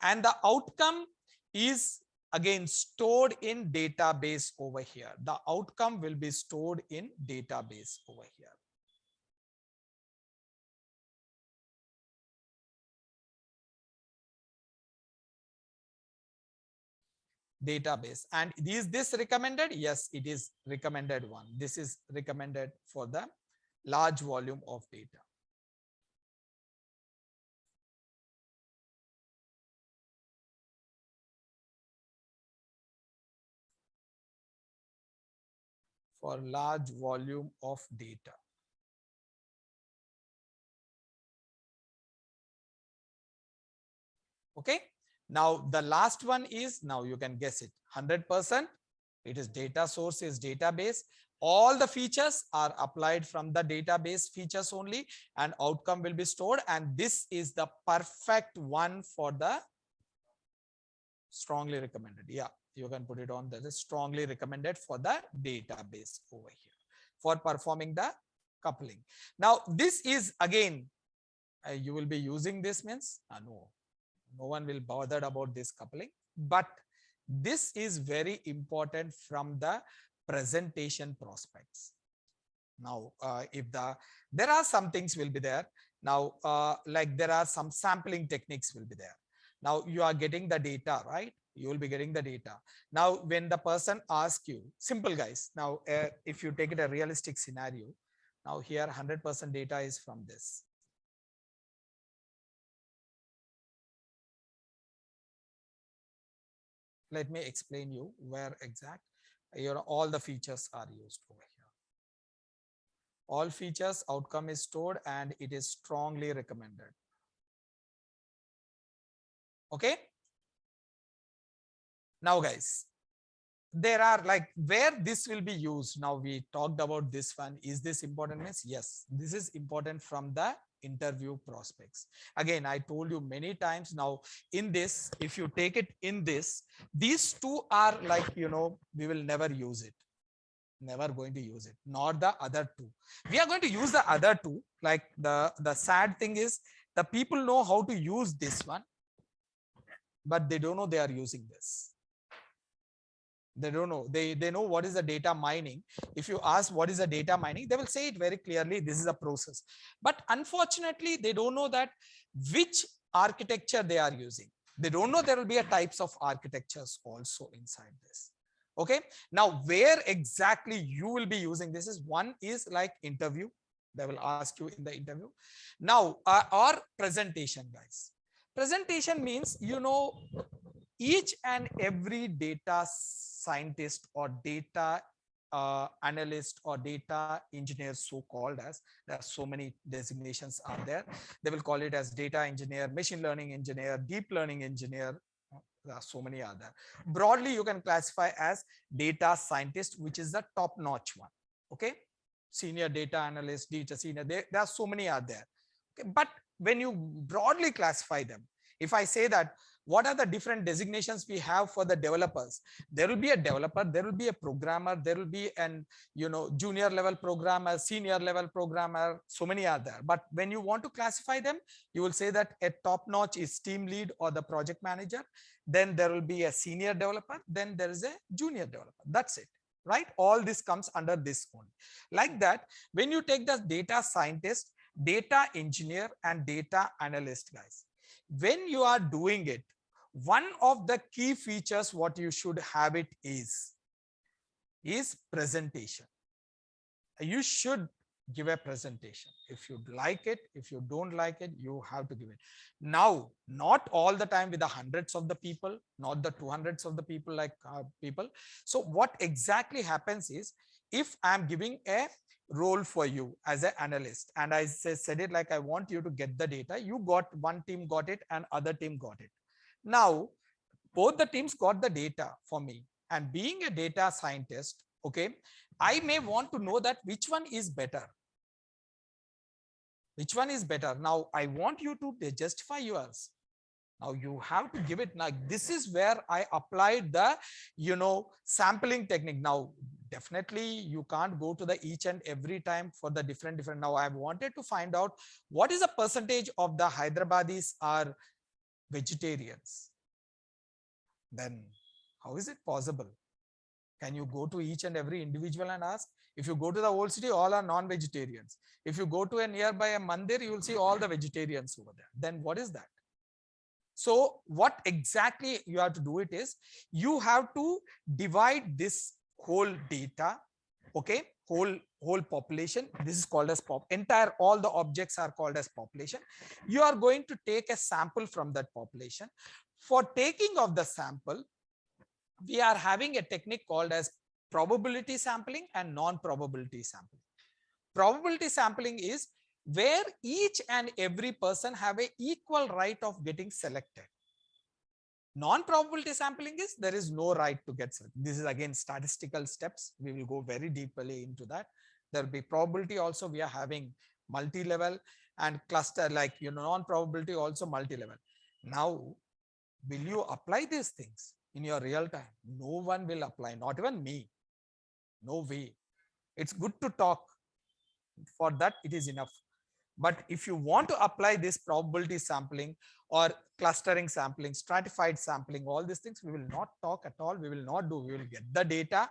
And the outcome is again stored in database over here. The outcome will be stored in database over here. Database. And is this recommended? Yes, it is recommended one. This is recommended for the large volume of data. For large volume of data. Okay. Now the last one is, now you can guess it, 100%. It is data source is database. All the features are applied from the database features only, and outcome will be stored. And this is the perfect one for the strongly recommended. Yeah, you can put it on. That is strongly recommended for the database over here for performing the coupling. Now, this is again, you will be using this means, no one will bother about this coupling, but this is very important from the presentation prospects. Now, if there are some things will be there. Now, like there are some sampling techniques will be there. Now you are getting the data, right? You will be getting the data. Now, when the person asks you, simple guys. Now, if you take it a realistic scenario, now here 100% data is from this. Let me explain you where exact all the features are used over here. All features, outcome is stored, and it is strongly recommended. Okay. Now guys, there are like where this will be used. Now we talked about this one. Is this important? Yes, this is important from the interview prospects. Again, I told you many times. Now in this, if you take it in this, these two are like, we will never use it. Never going to use it, nor the other two. We are going to use the other two. Like the sad thing is the people know how to use this one, but they don't know they are using this. They don't know. They know what is the data mining. If you ask what is the data mining, they will say it very clearly. This is a process. But unfortunately, they don't know that which architecture they are using. They don't know there will be a types of architectures also inside this. Okay. Now, where exactly you will be using this is one is like interview. They will ask you in the interview. Now, or presentation, guys. Presentation means, each and every data scientist or data analyst or data engineer, so called as, there are so many designations are there. They will call it as data engineer, machine learning engineer, deep learning engineer. There are so many other. Broadly, you can classify as data scientist, which is the top notch one. Okay. Senior data analyst, data senior, there are so many are there. Okay. But when you broadly classify them, if I say that, what are the different designations we have for the developers? There will be a developer, there will be a programmer, there will be an, junior level programmer, senior level programmer, so many are there. But when you want to classify them, you will say that a top notch is team lead or the project manager. Then there will be a senior developer. Then there is a junior developer. That's it, right? All this comes under this one. Like that, when you take the data scientist, data engineer, and data analyst, guys, when you are doing it, one of the key features what you should have it is presentation. You should give a presentation. If you like it, if you don't like it, you have to give it. Now, not all the time with the hundreds of the people, not the 200s of the people like people. So what exactly happens is, if I'm giving a role for you as an analyst, and I said it like, I want you to get the data, you got, one team got it and other team got it. Now, both the teams got the data for me, and being a data scientist, okay, I may want to know that which one is better. Which one is better? Now, I want you to justify yours. Now you have to give it. Now, this is where I applied the, sampling technique. Now, definitely you can't go to the each and every time for the different. Now, I wanted to find out what is the percentage of the Hyderabadis are vegetarians. Then how is it possible? Can you go to each and every individual and ask? If you go to the old city, all are non-vegetarians. If you go to a nearby a mandir, you will see all the vegetarians over there. Then what is that? So what exactly you have to do it is, you have to divide this whole data, okay, whole population. This is called as entire, all the objects are called as population. You are going to take a sample from that population. For taking of the sample, we are having a technique called as probability sampling and non-probability sampling. Probability sampling is where each and every person have a equal right of getting selected. Non-probability sampling is there is no right to get selected. This is again statistical steps. We will go very deeply into that. There will be probability also. We are having multi-level and cluster, like non-probability also multi-level. Now, will you apply these things in your real time? No one will apply, not even me. No way. It's good to talk. For that, it is enough. But if you want to apply this probability sampling or clustering sampling, stratified sampling, all these things, we will not talk at all. We will not do. We will get the data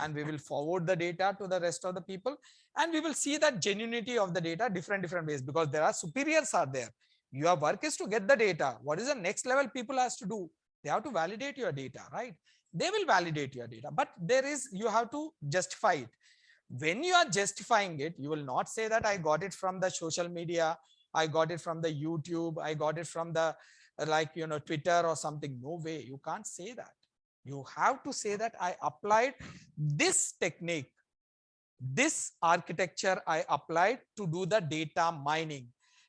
and we will forward the data to the rest of the people. And we will see that genuinity of the data different ways, because there are superiors are there. Your work is to get the data. What is the next level people has to do? They have to validate your data, right? They will validate your data, but you have to justify it. When you are justifying it, you will not say that I got it from the social media, I got it from the YouTube, I got it from the Twitter or something. No way, you can't say that. You have to say that I applied this technique, this architecture I applied to do the data mining.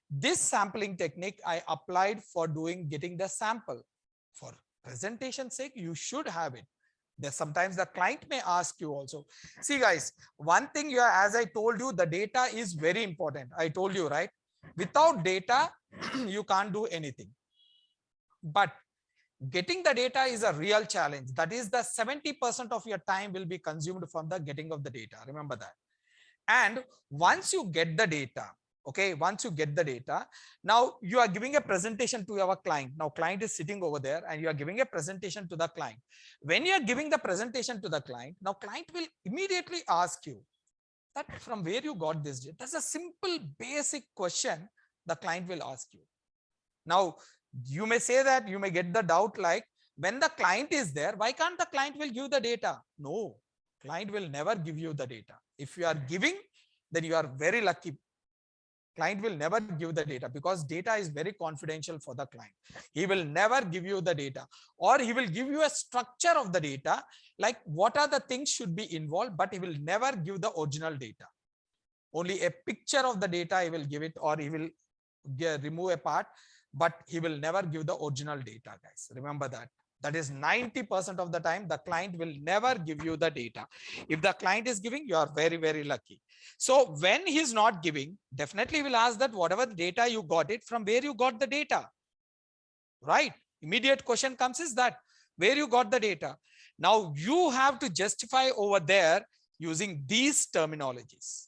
This sampling technique I applied for getting the sample. For presentation sake, you should have it. There's sometimes the client may ask you also. See guys, one thing as I told you, the data is very important. I told you, right? Without data, you can't do anything. But getting the data is a real challenge. That is the 70% of your time will be consumed from the getting of the data. Remember that. And once you get the data, okay, once you get the data, now you are giving a presentation to our client. Now client is sitting over there and you are giving a presentation to the client. When you are giving the presentation to the client, now client will immediately ask you that from where you got this data. That's a simple basic question the client will ask you. Now you may say that, you may get the doubt like, when the client is there, why can't the client will give the data? No, client will never give you the data. If you are giving, then you are very lucky. Client will never give the data because data is very confidential for the client. He will never give you the data, or he will give you a structure of the data, like what are the things should be involved, but he will never give the original data. Only a picture of the data he will give it, or he will remove a part, but he will never give the original data, guys. Remember that. That is 90% of the time the client will never give you the data. If the client is giving, you are very, very lucky. So when he's not giving, definitely will ask that whatever data you got it, from where you got the data, right? Immediate question comes is that where you got the data. Now you have to justify over there using these terminologies.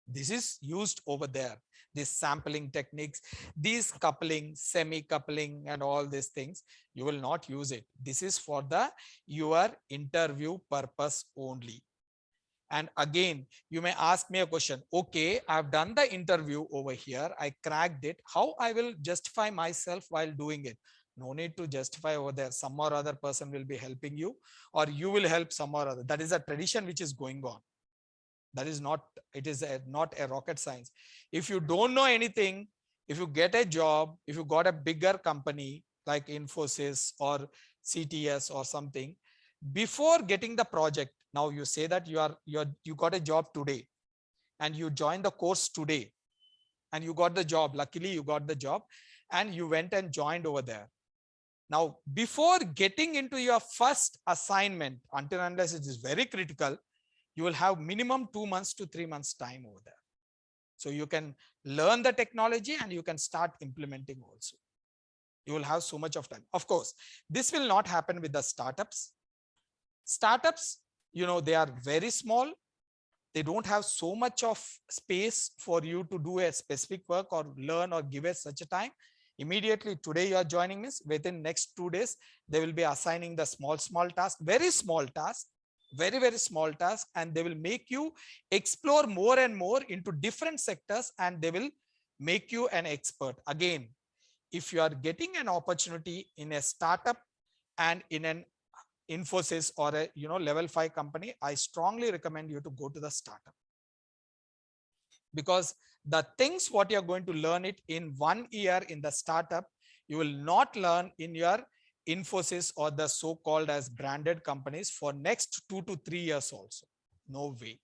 This is used over there. These sampling techniques, these coupling, semi-coupling, and all these things, you will not use it. This is for the your interview purpose only. And again, you may ask me a question. Okay, I've done the interview over here. I cracked it. How I will justify myself while doing it? No need to justify over there. Some or other person will be helping you, or you will help some or other. That is a tradition which is going on. That is not, it is not a rocket science. If you don't know anything, if you get a job, if you got a bigger company like Infosys or CTS or something, before getting the project, now you say that you got a job today and you joined the course today and you got the job. Luckily you got the job and you went and joined over there. Now, before getting into your first assignment, until unless it is very critical, you will have minimum 2 months to 3 months time over there. So you can learn the technology and you can start implementing also. You will have so much of time. Of course, this will not happen with the startups. Startups, they are very small. They don't have so much of space for you to do a specific work or learn or give it such a time. Immediately today you are joining us, within next 2 days, they will be assigning the small task, very small task, very, very small task, and they will make you explore more and more into different sectors, and they will make you an expert. Again, if you are getting an opportunity in a startup and in an Infosys or a level 5 company, I strongly recommend you to go to the startup, because the things what you're going to learn it in 1 year in the startup, you will not learn in your Infosys or the so-called as branded companies for next 2 to 3 years also. No way.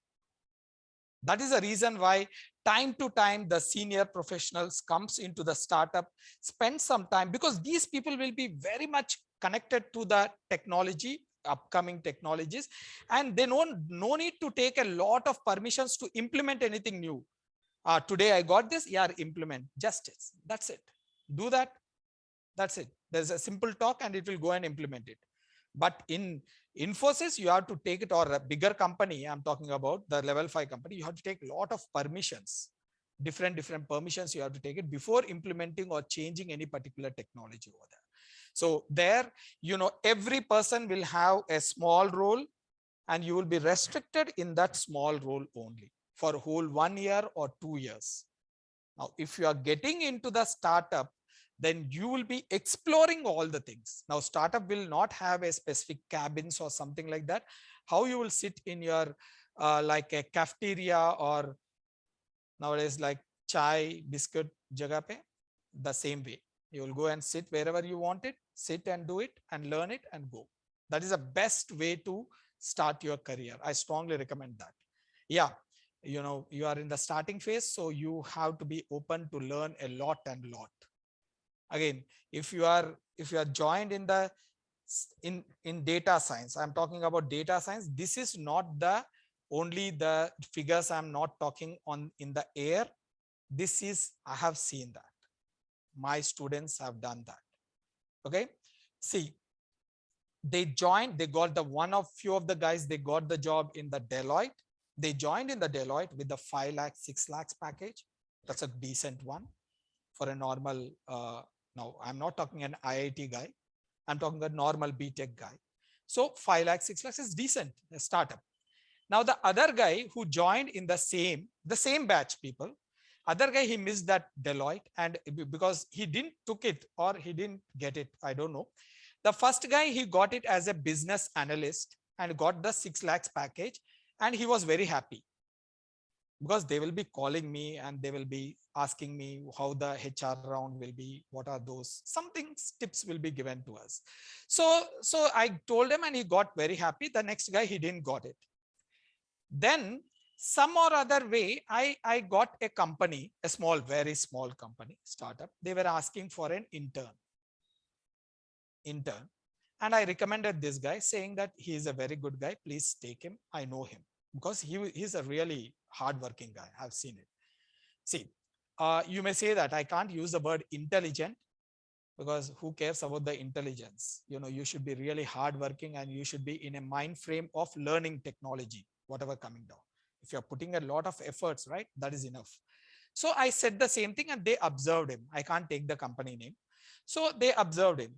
That is the reason why time to time the senior professionals comes into the startup, spend some time, because these people will be very much connected to the technology, upcoming technologies, and they no need to take a lot of permissions to implement anything new. Today I got this, yeah, implement, justice, that's it, do that, that's it. There's a simple talk and it will go and implement it. But in Infosys, you have to take it, or a bigger company, I'm talking about the level 5 company, you have to take a lot of permissions, different permissions you have to take it before implementing or changing any particular technology over there. So there, every person will have a small role and you will be restricted in that small role only for whole 1 year or 2 years. Now, if you are getting into the startup, then you will be exploring all the things. Now, startup will not have a specific cabins or something like that. How you will sit in your like a cafeteria, or nowadays like chai, biscuit jagah pe, the same way. You will go and sit wherever you want it, sit and do it and learn it and go. That is the best way to start your career. I strongly recommend that. Yeah, you are in the starting phase, so you have to be open to learn a lot and lot. Again, if you are joined in the in data science, I'm talking about data science. This is not the only the figures I'm not talking on in the air. This is, I have seen that. My students have done that. Okay. See, they joined, they got the few of the guys, they got the job in the Deloitte. They joined in the Deloitte with the 5 lakh, 6 lakhs package. That's a decent one for a normal, now I'm not talking an IIT guy. I'm talking a normal BTech guy. So 5 lakhs, 6 lakhs is decent, a startup. Now the other guy who joined in the same batch people, other guy, he missed that Deloitte, and because he didn't took it or he didn't get it, I don't know. The first guy, he got it as a business analyst and got the 6 lakhs package, and he was very happy. because they will be calling me and they will be asking me how the HR round will be, what are those, something tips will be given to us. So I told him and he got very happy. The next guy, he didn't got it. Then some or other way, I got a company, a small, very small company, startup. They were asking for an intern. And I recommended this guy, saying that he is a very good guy. Please take him. I know him because he's a really hardworking guy. I've seen it. See, you may say that I can't use the word intelligent because who cares about the intelligence? You know, you should be really hardworking and you should be in a mind frame of learning technology, whatever coming down. If you're putting a lot of efforts, right, that is enough. So I said the same thing and they observed him. I can't take the company name. So they observed him.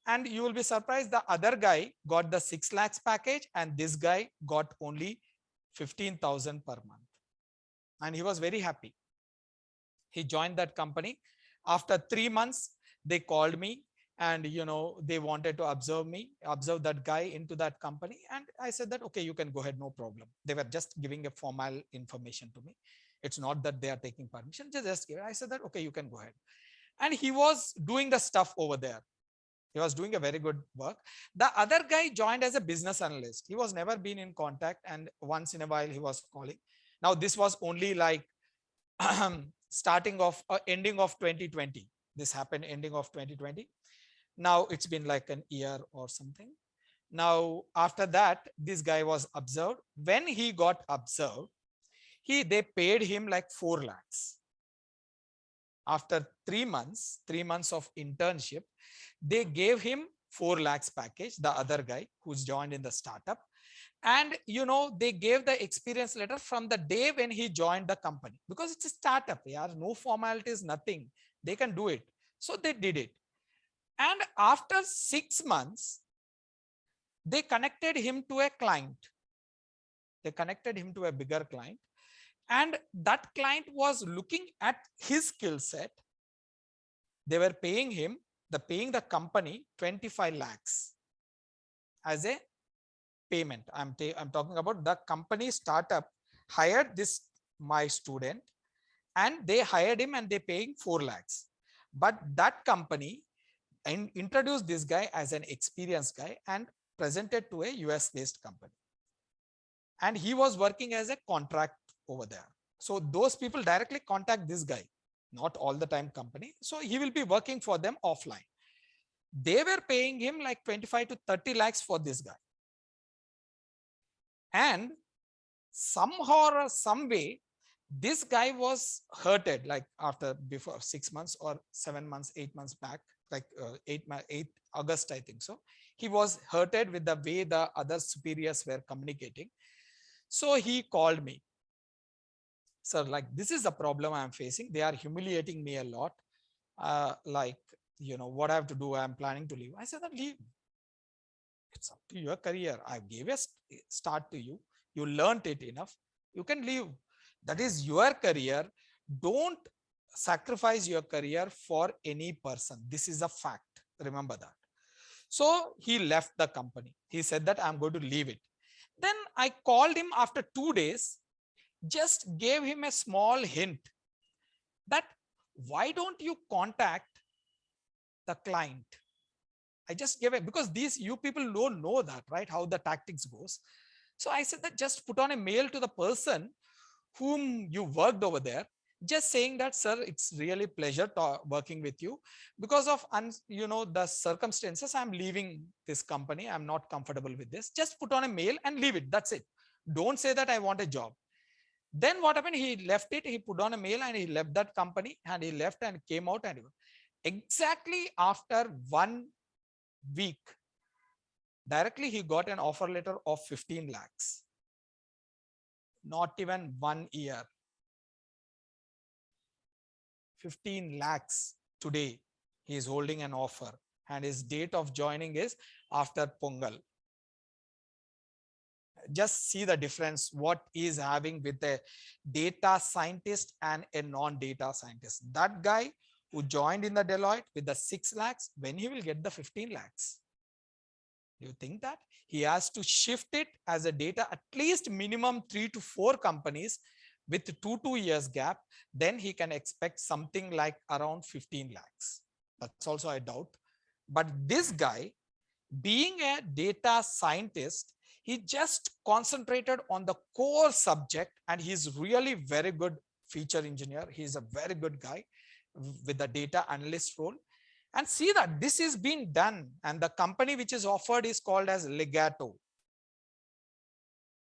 And you will be surprised, the other guy got the 6 lakhs package and this guy got only 15,000 per month. And he was very happy. He joined that company. After 3 months, they called me and, you know, they wanted to observe that guy into that company. And I said that, okay, you can go ahead, no problem. They were just giving a formal information to me. It's not that they are taking permission, just give it. I said that, okay, you can go ahead. And he was doing the stuff over there. He was doing a very good work. The other guy joined as a business analyst. He was never been in contact. And once in a while he was calling. Now this was only like starting of ending of 2020. This happened ending of 2020. Now it's been like an year or something. Now, after that, this guy was observed. When he got observed, they paid him like 4 lakhs. After 3 months of internship, they gave him 4 lakhs package, the other guy who's joined in the startup. And, you know, they gave the experience letter from the day when he joined the company, because it's a startup. Yeah, no formalities, nothing. They can do it. So they did it. And after 6 months, they connected him to a client. They connected him to a bigger client. And that client was looking at his skill set. They were paying him, paying the company 25 lakhs as a payment. I'm talking about the company startup hired my student, and they hired him and they paying 4 lakhs. But that company introduced this guy as an experienced guy and presented to a US based company. And he was working as a contract over there. So those people directly contact this guy, not all the time company. So he will be working for them offline. They were paying him like 25 to 30 lakhs for this guy. And somehow or some way, this guy was hurted, like before 6 months or 7 months, 8 months back, like 8 August, I think so. He was hurted with the way the other superiors were communicating. So he called me. Sir, like, this is the problem I'm facing. They are humiliating me a lot. Like, you know, what I have to do, I'm planning to leave. I said that leave. It's up to your career. I gave a start to you. You learned it enough. You can leave. That is your career. Don't sacrifice your career for any person. This is a fact. Remember that. So he left the company. He said that I'm going to leave it. Then I called him after 2 days, just gave him a small hint that why don't you contact the client? I just gave it because you people don't know that, right? How the tactics goes. So I said that just put on a mail to the person whom you worked over there, just saying that, sir, it's really pleasure working with you. Because of the circumstances, I'm leaving this company. I'm not comfortable with this. Just put on a mail and leave it. That's it. Don't say that I want a job. Then what happened? He left it. He put on a mail and he left that company, and he left and came out. And exactly after 1 week, directly he got an offer letter of 15 lakhs. Not even 1 year. 15 lakhs today. He is holding an offer, and his date of joining is after Pongal. Just see the difference what is having with a data scientist and a non-data scientist. That guy who joined in the Deloitte with the 6 lakhs, when he will get the 15 lakhs? You think that he has to shift it as a data, at least minimum 3 to 4 companies with 2 years gap, then he can expect something like around 15 lakhs. That's also I doubt. But this guy, being a data scientist, he just concentrated on the core subject, and he's really very good feature engineer. He's a very good guy with the data analyst role. And see that this is being done, and the company which is offered is called as Legato.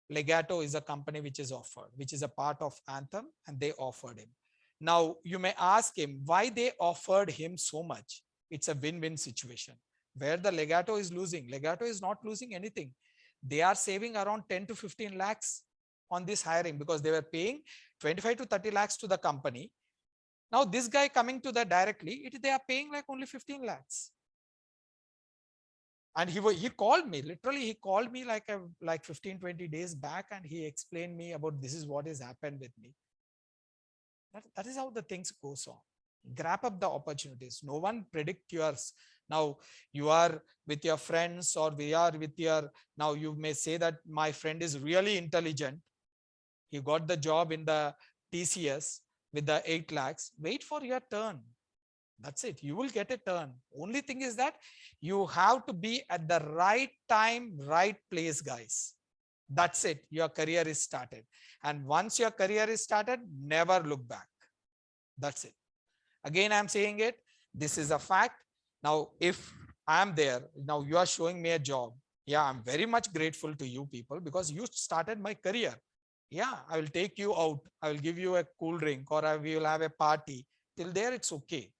Legato is a company which is offered, which is a part of Anthem, and they offered him. Now you may ask him why they offered him so much. It's a win-win situation where the Legato is losing. Legato is not losing anything. They are saving around 10 to 15 lakhs on this hiring, because they were paying 25 to 30 lakhs to the company. Now this guy coming to that directly, they are paying like only 15 lakhs. And he called me, literally he called me like 15, 20 days back, and he explained me about this is what has happened with me. That is how the things goes on. Grab up the opportunities. No one predict yours. Now you are with your friends, or we are with your, now you may say that my friend is really intelligent. He got the job in the TCS with the 8 lakhs. Wait for your turn. That's it. You will get a turn. Only thing is that you have to be at the right time, right place, guys. That's it. Your career is started. And once your career is started, never look back. That's it. Again, I'm saying it. This is a fact. Now, if I'm there, now you are showing me a job. Yeah, I'm very much grateful to you people, because you started my career. Yeah, I will take you out. I will give you a cool drink, or we will have a party. Till there, it's okay.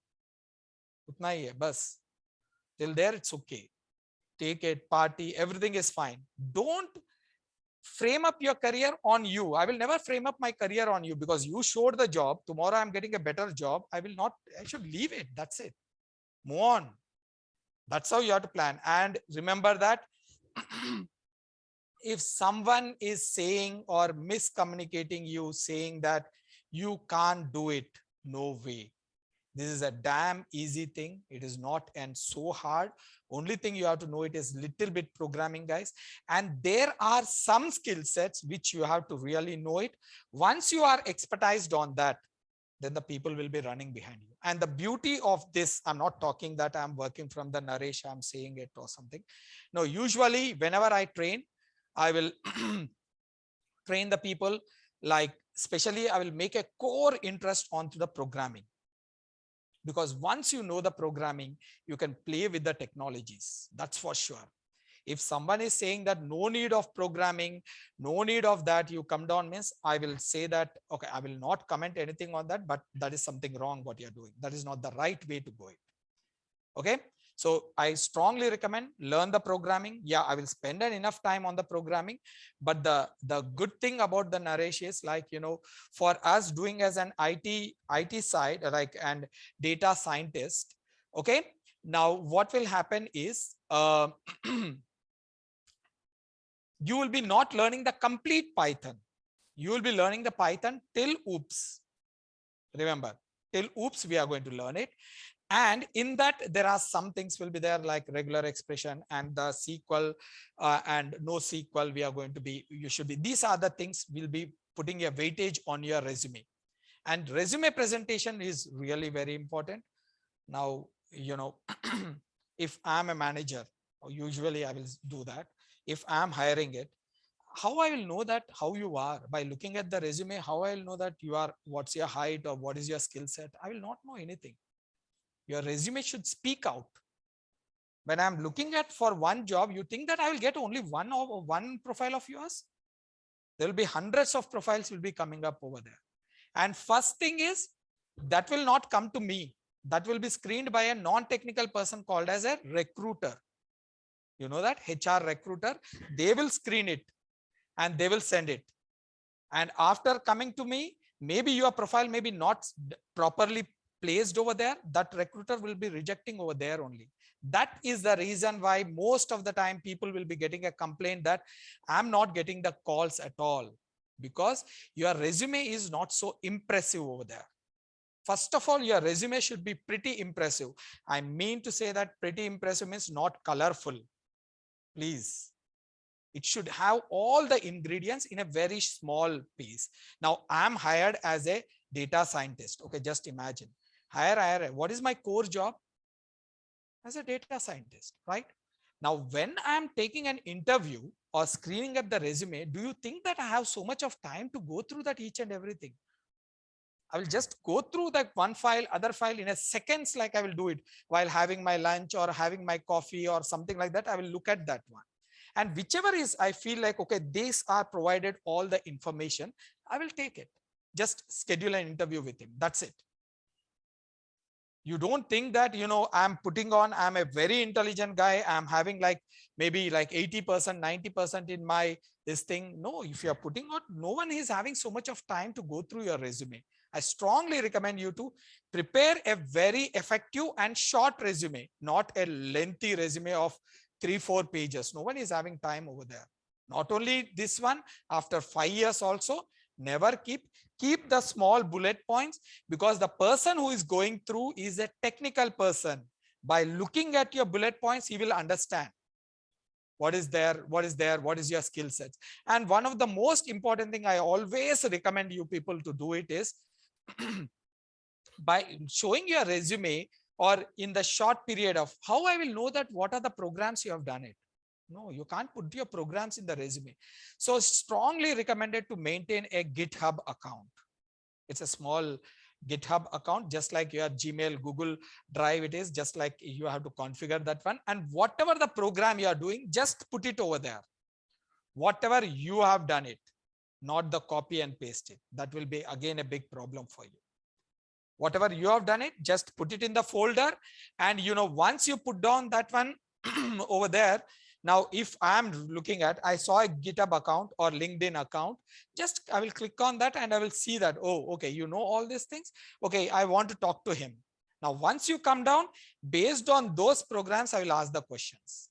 Utna hi hai, bas. Till there, it's okay. Take it, party, everything is fine. Don't frame up your career on you. I will never frame up my career on you, because you showed the job. Tomorrow I'm getting a better job. I should leave it. That's it. Move on. That's how you have to plan. And remember that if someone is saying or miscommunicating you, saying that you can't do it, no way. This is a damn easy thing. It is not and so hard. Only thing you have to know it is little bit programming, guys. And there are some skill sets which you have to really know it. Once you are expertised on that, then the people will be running behind you. And the beauty of this, I'm not talking that I'm working from the Naresh, I'm saying it or something. No, usually whenever I train, I will train the people, like especially I will make a core interest onto the programming. Because once you know the programming, you can play with the technologies. That's for sure. If someone is saying that no need of programming, no need of that, you come down, means I will say that, okay, I will not comment anything on that, but that is something wrong what you're doing. That is not the right way to go it. Okay. So I strongly recommend learn the programming. Yeah, I will spend enough time on the programming. But the good thing about the Naresh is, like, you know, for us doing as an IT side, like, and data scientist. Okay. Now what will happen is you will be not learning the complete Python. You will be learning the Python till oops. Remember, till oops, we are going to learn it. And in that, there are some things will be there, like regular expression and the SQL and no SQL. We are going to be, you should be, these are the things will be putting a weightage on your resume. And resume presentation is really very important. Now, you know, if I'm a manager, usually I will do that. If I'm hiring it, how I will know that how you are? By looking at the resume. How I will know that you are, what's your height or what is your skill set? I will not know anything. Your resume should speak out. When I'm looking at for one job, you think that I will get only one profile of yours? There will be hundreds of profiles will be coming up over there. And first thing is, that will not come to me. That will be screened by a non-technical person called as a recruiter. You know that HR recruiter, they will screen it and they will send it. And after coming to me, maybe your profile may be not properly placed over there. That recruiter will be rejecting over there only. That is the reason why most of the time people will be getting a complaint that I'm not getting the calls at all, because your resume is not so impressive over there. First of all, your resume should be pretty impressive. I mean to say that pretty impressive means not colorful. Please. It should have all the ingredients in a very small piece. Now I'm hired as a data scientist. Okay, just imagine. Hire. What is my core job? As a data scientist, right? Now, when I'm taking an interview or screening up the resume, do you think that I have so much of time to go through that each and everything? I will just go through that one file, other file in a seconds, like I will do it while having my lunch or having my coffee or something like that. I will look at that one. And whichever is, I feel like, okay, these are provided all the information, I will take it. Just schedule an interview with him. That's it. You don't think that, I'm putting on, I'm a very intelligent guy, I'm having like maybe like 80%, 90% in my this thing. No, if you're putting on, no one is having so much of time to go through your resume. I strongly recommend you to prepare a very effective and short resume, not a lengthy resume of 3-4 pages. No one is having time over there. Not only this one, after 5 years also, never keep the small bullet points, because the person who is going through is a technical person. By looking at your bullet points, he will understand what is there, what is your skill sets. And one of the most important thing I always recommend you people to do it is by showing your resume, or in the short period of how I will know that what are the programs you have done it. No, you can't put your programs in the resume. So strongly recommended to maintain a GitHub account. It's a small GitHub account, just like your Gmail, Google Drive. It is just like you have to configure that one. And whatever the program you are doing, just put it over there. Whatever you have done it, not the copy and paste it. That will be again a big problem for you. Whatever you have done it, just put it in the folder. And once you put down that one over there, now if I'm looking at, I saw a GitHub account or LinkedIn account, just I will click on that and I will see that, oh, okay, all these things. Okay, I want to talk to him. Now, once you come down, based on those programs, I will ask the questions,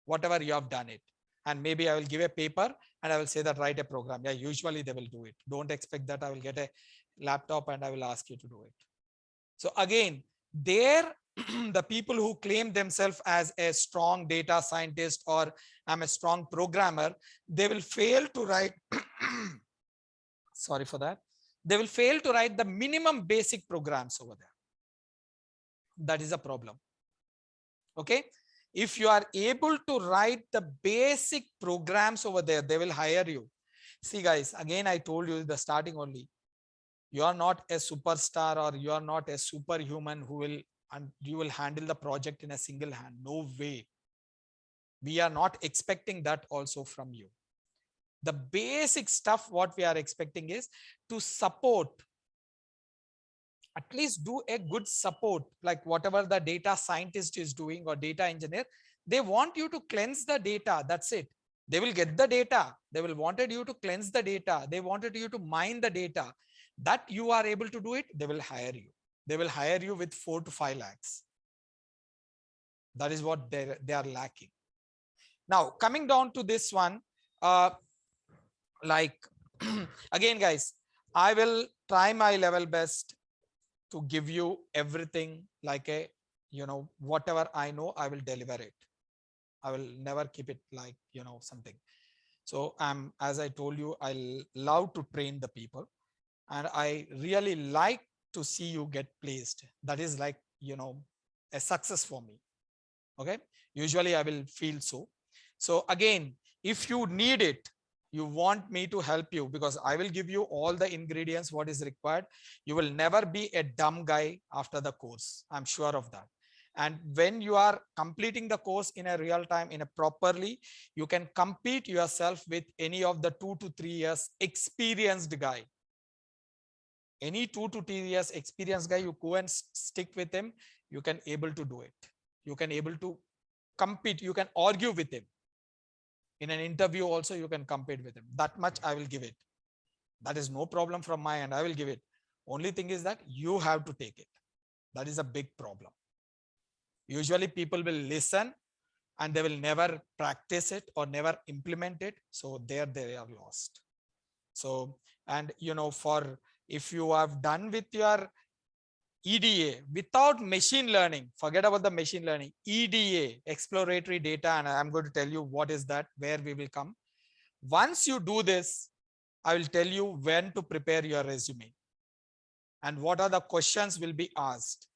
whatever you have done it. And maybe I will give a paper and I will say that write a program. Yeah, usually they will do it. Don't expect that I will get a laptop and I will ask you to do it. So again, there the people who claim themselves as a strong data scientist or I'm a strong programmer, they will fail to write sorry for that. They will fail to write the minimum basic programs over there. That is a problem. Okay. If you are able to write the basic programs over there, they will hire you. See guys, again, I told you the starting only. You are not a superstar or you are not a superhuman who will, and you will handle the project in a single hand. No way. We are not expecting that also from you. The basic stuff what we are expecting is to support, at least do a good support, like whatever the data scientist is doing or data engineer. They want you to cleanse the data. That's it. They will get the data. They will wanted you to cleanse the data. They wanted you to mine the data. That you are able to do it, they will hire you. They will hire you with 4 to 5 lakhs. That is what they are lacking. Now, coming down to this one, like again, guys, I will try my level best to give you everything like a, whatever I know, I will deliver it. I will never keep it like, something. So as I told you, I love to train the people. And I really like to see you get placed. That is like, a success for me. Okay. Usually I will feel so. So again, if you need it, you want me to help you, because I will give you all the ingredients, what is required. You will never be a dumb guy after the course. I'm sure of that. And when you are completing the course in a real time, in a properly, you can compete yourself with any of the 2 to 3 years experienced guy. Any 2 to 3 years experienced guy, you go and stick with him, you can able to do it. You can able to compete. You can argue with him. In an interview also, you can compete with him. That much I will give it. That is no problem from my end. I will give it. Only thing is that you have to take it. That is a big problem. Usually people will listen and they will never practice it or never implement it. So there they are lost. So, and for if you have done with your EDA without machine learning, forget about the machine learning, EDA, exploratory data, and I'm going to tell you what is that, where we will come. Once you do this, I will tell you when to prepare your resume and what are the questions will be asked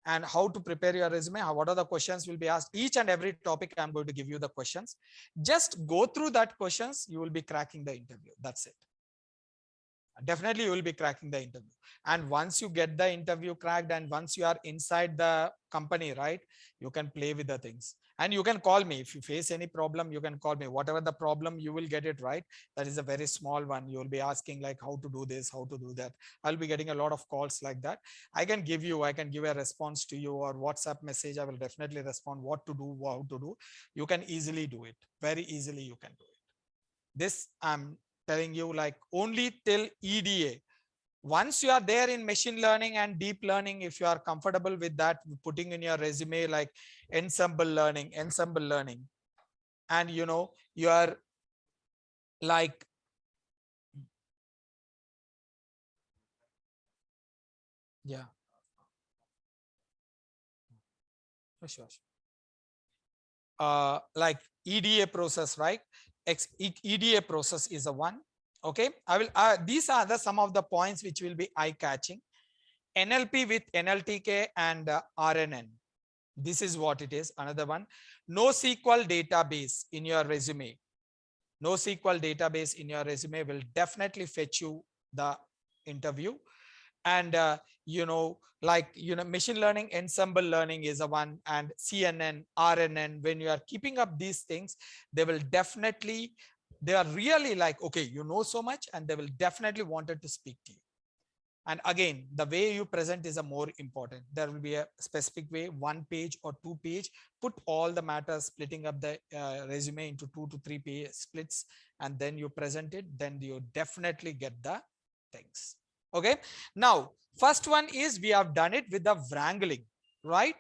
and how to prepare your resume, what are the questions will be asked. Each and every topic I'm going to give you the questions. Just go through that questions, you will be cracking the interview. That's it. Definitely you will be cracking the interview. And once you get the interview cracked and once you are inside the company, right, you can play with the things and you can call me if you face any problem. You can call me, whatever the problem, you will get it right. That is a very small one. You will be asking like how to do this, how to do that. I'll be getting a lot of calls like that. I can give a response to you, or WhatsApp message. I will definitely respond what to do, how to do. You can easily do it. Very easily you can do it. This I'm telling you, like only till EDA. Once you are there in machine learning and deep learning, if you are comfortable with that, putting in your resume like ensemble learning, and you know, you are like, yeah, sure. Like EDA process, right? EDA process is a one. Okay, I will. These are the some of the points which will be eye catching. NLP with NLTK and RNN. This is what it is. Another one, NoSQL database in your resume. NoSQL database in your resume will definitely fetch you the interview. And you know, like, you know, machine learning, ensemble learning is a one, and CNN, RNN. When you are keeping up these things, they will definitely, they are really like, okay, you know so much, and they will definitely wanted to speak to you. And again, the way you present is a more important. There will be a specific way, 1 page or 2 page, put all the matters, splitting up the resume into 2 to 3 page splits, and then you present it, then you definitely get the things. Okay. Now, first one is we have done it with the wrangling, right?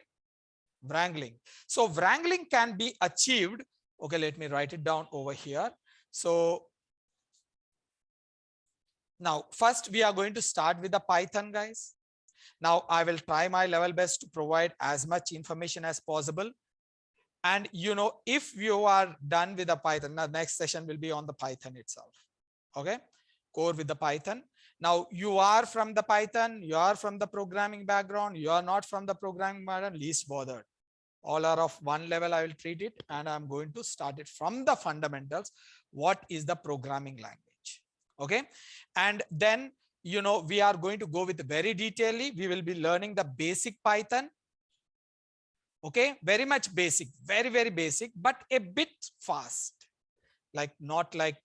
Wrangling. So wrangling can be achieved. Okay, let me write it down over here. So now, first we are going to start with the Python, guys. Now, I will try my level best to provide as much information as possible. And, you know, if you are done with the Python, the next session will be on the Python itself. Okay, core with the Python. Now, you are from the Python, you are from the programming background, you are not from the programming background, least bothered. All are of one level. I will treat it, and I'm going to start it from the fundamentals. What is the programming language? Okay, and then, you know, we are going to go with very detailedly. We will be learning the basic Python. Okay, very much basic, very, very basic, but a bit fast. Like, not like,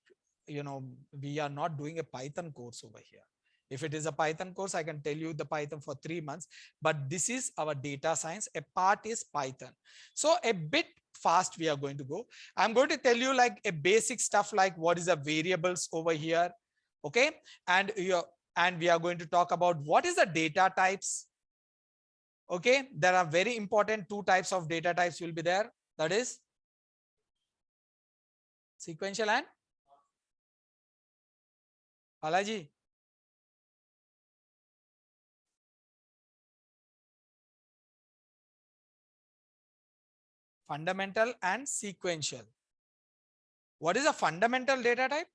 you know, we are not doing a Python course over here. If it is a Python course, I can tell you the Python for 3 months, but this is our data science. A part is Python. So a bit fast we are going to go. I'm going to tell you like a basic stuff, like what is the variables over here. Okay. And we are going to talk about what is the data types. Okay. There are very important 2 types of data types will be there. That is sequential and Balaji. Fundamental and sequential. What is a fundamental data type?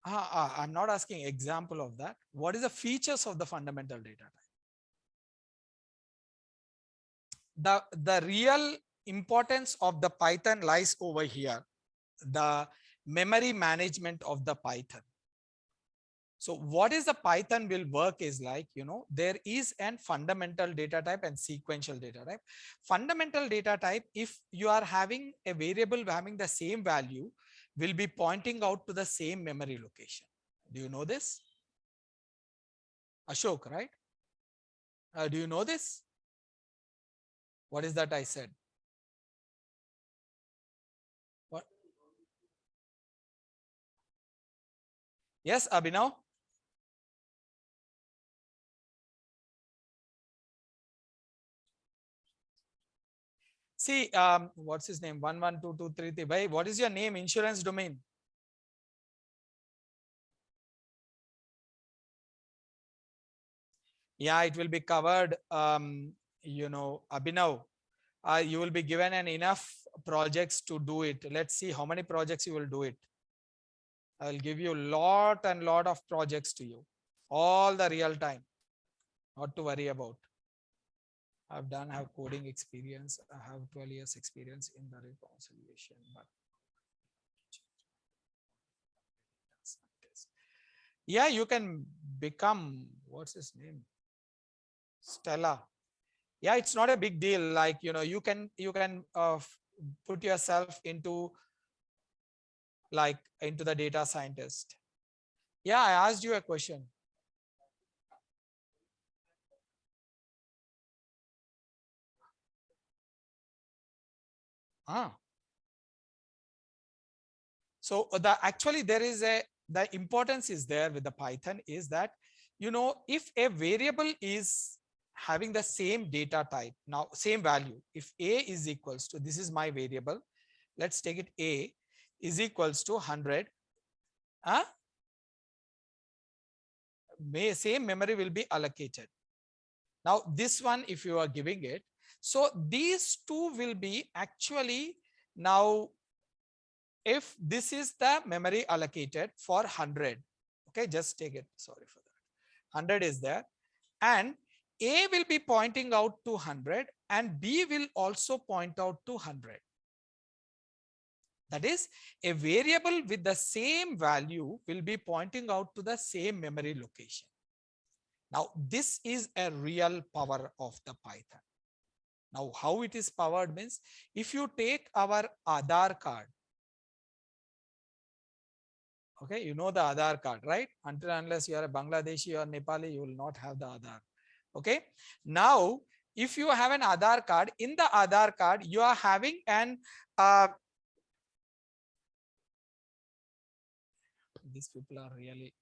I'm not asking example of that. What is the features of the fundamental data type? The real importance of the Python lies over here. The memory management of the Python. So what is the Python will work is like, you know, there is an fundamental data type and sequential data type. Fundamental data type, if you are having a variable having the same value, will be pointing out to the same memory location. Do you know this? Ashok, right? Do you know this? What is that I said? What? Yes, Abhinav? See, what's his name? 112233. Bhai, what is your name? Insurance domain. Yeah, it will be covered. Abhinav, you will be given an enough projects to do it. Let's see how many projects you will do it. I will give you lot and lot of projects to you, all the real time, not to worry about. I have coding experience. I have 12 years experience in the reconciliation, but yeah, you can become, what's his name? Stella. Yeah, it's not a big deal. Like, you can put yourself into into the data scientist. Yeah, I asked you a question. Ah. So actually there is the importance is there with the Python is that, if a variable is having the same data type, now same value, if a is equals to, this is my variable, let's take it, a is equals to 100, same memory will be allocated. Now this one, if you are giving it, so these two will be actually, now if this is the memory allocated for 100, okay, just take it, sorry for that, 100 is there, and a will be pointing out to 100 and b will also point out to 100. That is, a variable with the same value will be pointing out to the same memory location. Now this is a real power of the Python. Now how it is powered means, if you take our Aadhaar card, okay, you know the Aadhaar card, right? Until unless you are a Bangladeshi or Nepali, you will not have the Aadhaar. Okay. Now, if you have an Aadhaar card, in the Aadhaar card, you are having an these people are really,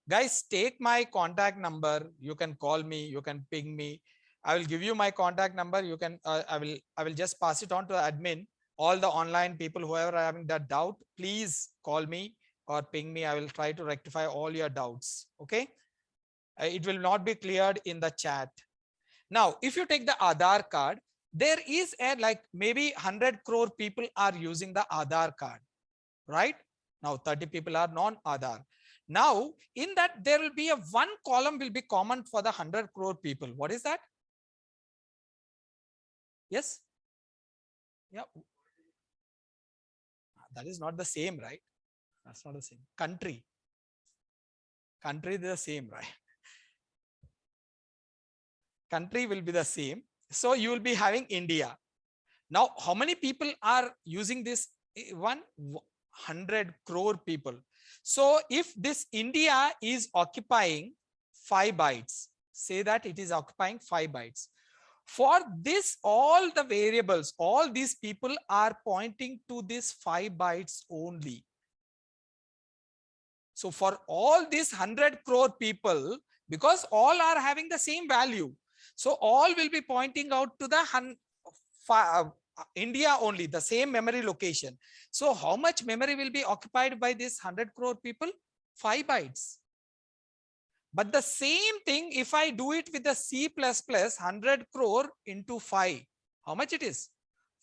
guys, take my contact number. You can call me, you can ping me. I will give you my contact number. You can I will just pass it on to the admin. All the online people, whoever are having that doubt, please call me or ping me. I will try to rectify all your doubts. Okay. It will not be cleared in the chat. Now, if you take the Aadhaar card, there is a like maybe 100 crore people are using the Aadhaar card, right? Now 30 people are non-Aadhaar. Now in that there will be a one column will be common for the 100 crore people. What is that? Yes. Yeah. That is not the same, right? That's not the same. Country is the same, right? Country will be the same. So you will be having India. Now, how many people are using this? 100 crore people. So if this India is occupying 5 bytes, say that it is occupying 5 bytes. For this, all the variables, all these people are pointing to this 5 bytes only. So for all these 100 crore people, because all are having the same value, so all will be pointing out to the India only, the same memory location. So how much memory will be occupied by this 100 crore people? 5 bytes. But the same thing, if I do it with the C++, 100 crore into 5, how much it is?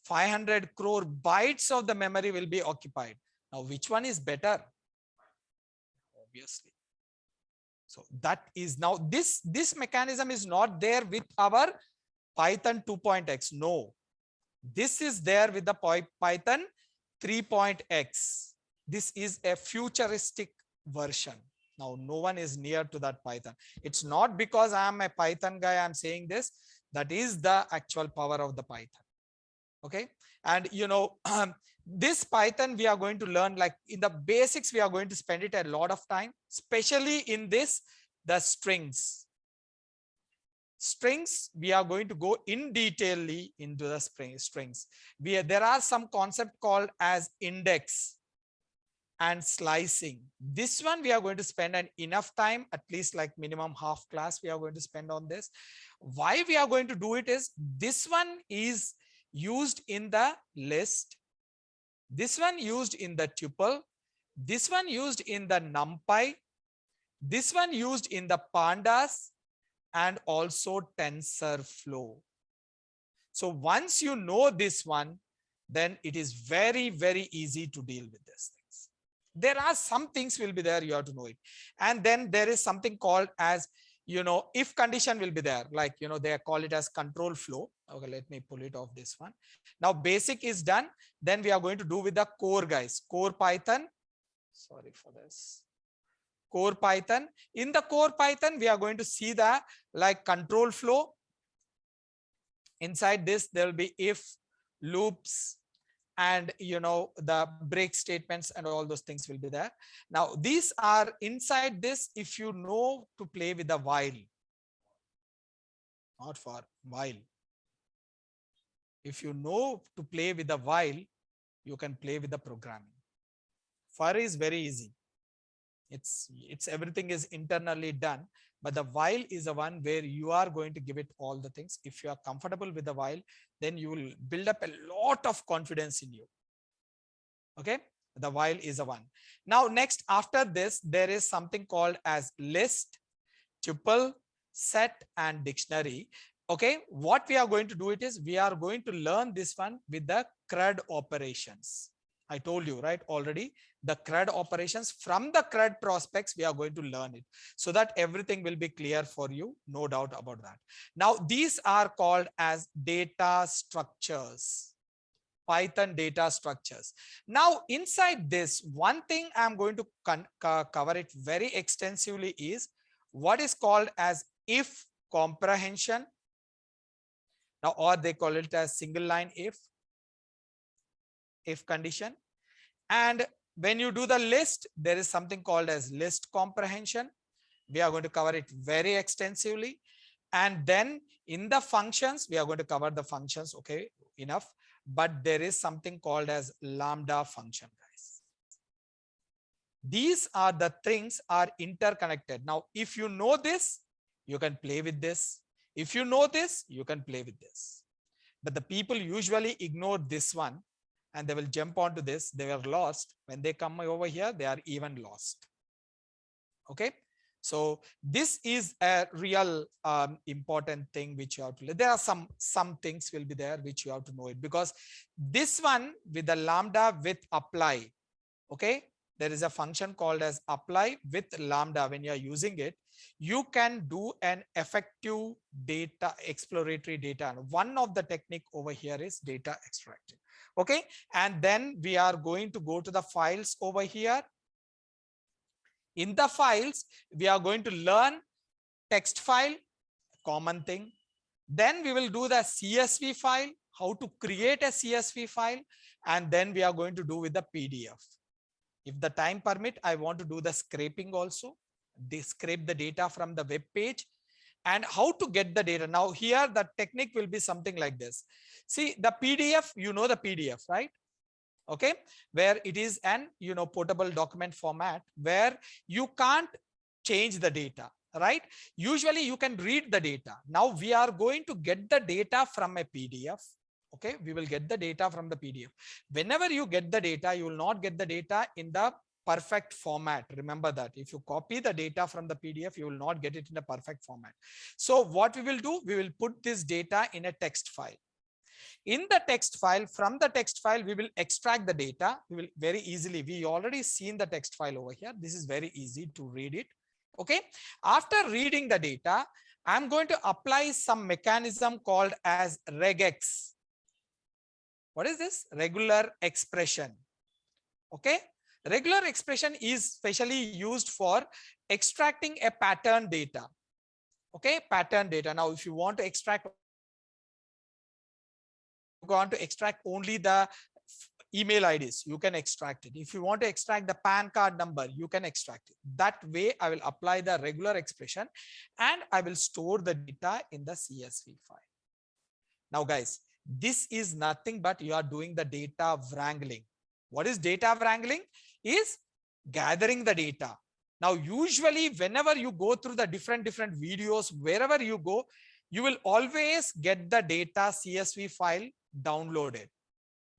500 crore bytes of the memory will be occupied. Now, which one is better? Obviously. So that is now this mechanism is not there with our Python 2.x. No, this is there with the Python 3.x. This is a futuristic version. Now, no one is near to that Python. It's not because I am a Python guy, I'm saying this. That is the actual power of the Python. Okay. And this Python we are going to learn, like in the basics, we are going to spend it a lot of time, especially in this, the strings. Strings, we are going to go in detailly into the strings. There are some concept called as index and slicing. This one we are going to spend an enough time, at least like minimum half class we are going to spend on this. Why we are going to do it is, this one is used in the list, this one used in the tuple, this one used in the NumPy, this one used in the pandas, and also TensorFlow. So once you know this one, then it is very, very easy to deal with these things. There are some things will be there, you have to know it. And then there is something called as, if condition will be there, like, they call it as control flow. Okay, let me pull it off this one. Now basic is done. Then we are going to do with the core, guys. Core Python. Sorry for this. Core Python. In the core Python, we are going to see the like control flow. Inside this, there will be if, loops, and the break statements and all those things will be there. Now these are inside this if you know to play with the while, not for while. If you know to play with the while, you can play with the programming. For is very easy. It's everything is internally done, but the while is the one where you are going to give it all the things. If you are comfortable with the while, then you will build up a lot of confidence in you. Okay, the while is the one. Now next, after this, there is something called as list, tuple, set, and dictionary. Okay, what we are going to do it is we are going to learn this one with the CRUD operations. I told you, right, already the CRUD operations. From the CRUD prospects, we are going to learn it so that everything will be clear for you. No doubt about that. Now, these are called as data structures, Python data structures. Now, inside this, one thing I'm going to cover it very extensively is what is called as if comprehension. Now, or they call it as single line if condition. And when you do the list, there is something called as list comprehension. We are going to cover it very extensively. And then in the functions, we are going to cover the functions. Okay, enough. But there is something called as lambda function, guys. These are the things are interconnected. Now, if you know this, you can play with this. If you know this, you can play with this. But the people usually ignore this one and they will jump onto this. They were lost. When they come over here, they are even lost. Okay. So this is a real important thing which you have to learn. There are some things will be there which you have to know it, because this one with the lambda with apply. Okay. There is a function called as apply with lambda. When you are using it, you can do an effective data exploratory data. And one of the technique over here is data extracting. Okay. And then we are going to go to the files over here. In the files, we are going to learn text file, common thing. Then we will do the CSV file, how to create a CSV file. And then we are going to do with the PDF. If the time permit, I want to do the scraping also. They scrape the data from the web page and how to get the data. Now here, the technique will be something like this. See the PDF, you know the PDF, right? Okay, where it is an portable document format where you can't change the data, right? Usually you can read the data. Now we are going to get the data from a PDF. Okay, we will get the data from the PDF. Whenever you get the data, you will not get the data in the perfect format. Remember that if you copy the data from the PDF, you will not get it in a perfect format. So what we will do, we will put this data in a text file. In the text file, from the text file, we will extract the data. We will very easily, we already seen the text file over here. This is very easy to read it. Okay. After reading the data, I'm going to apply some mechanism called as regex. What is this? Regular expression. Okay. Regular expression is specially used for extracting a pattern data. Okay. Pattern data. Now, if you want to extract only the email IDs, you can extract it. If you want to extract the PAN card number, you can extract it. That way, I will apply the regular expression and I will store the data in the CSV file. Now, guys, this is nothing but you are doing the data wrangling. What is data wrangling? Is gathering the data. Now, usually, whenever you go through the different videos, wherever you go, you will always get the data CSV file downloaded.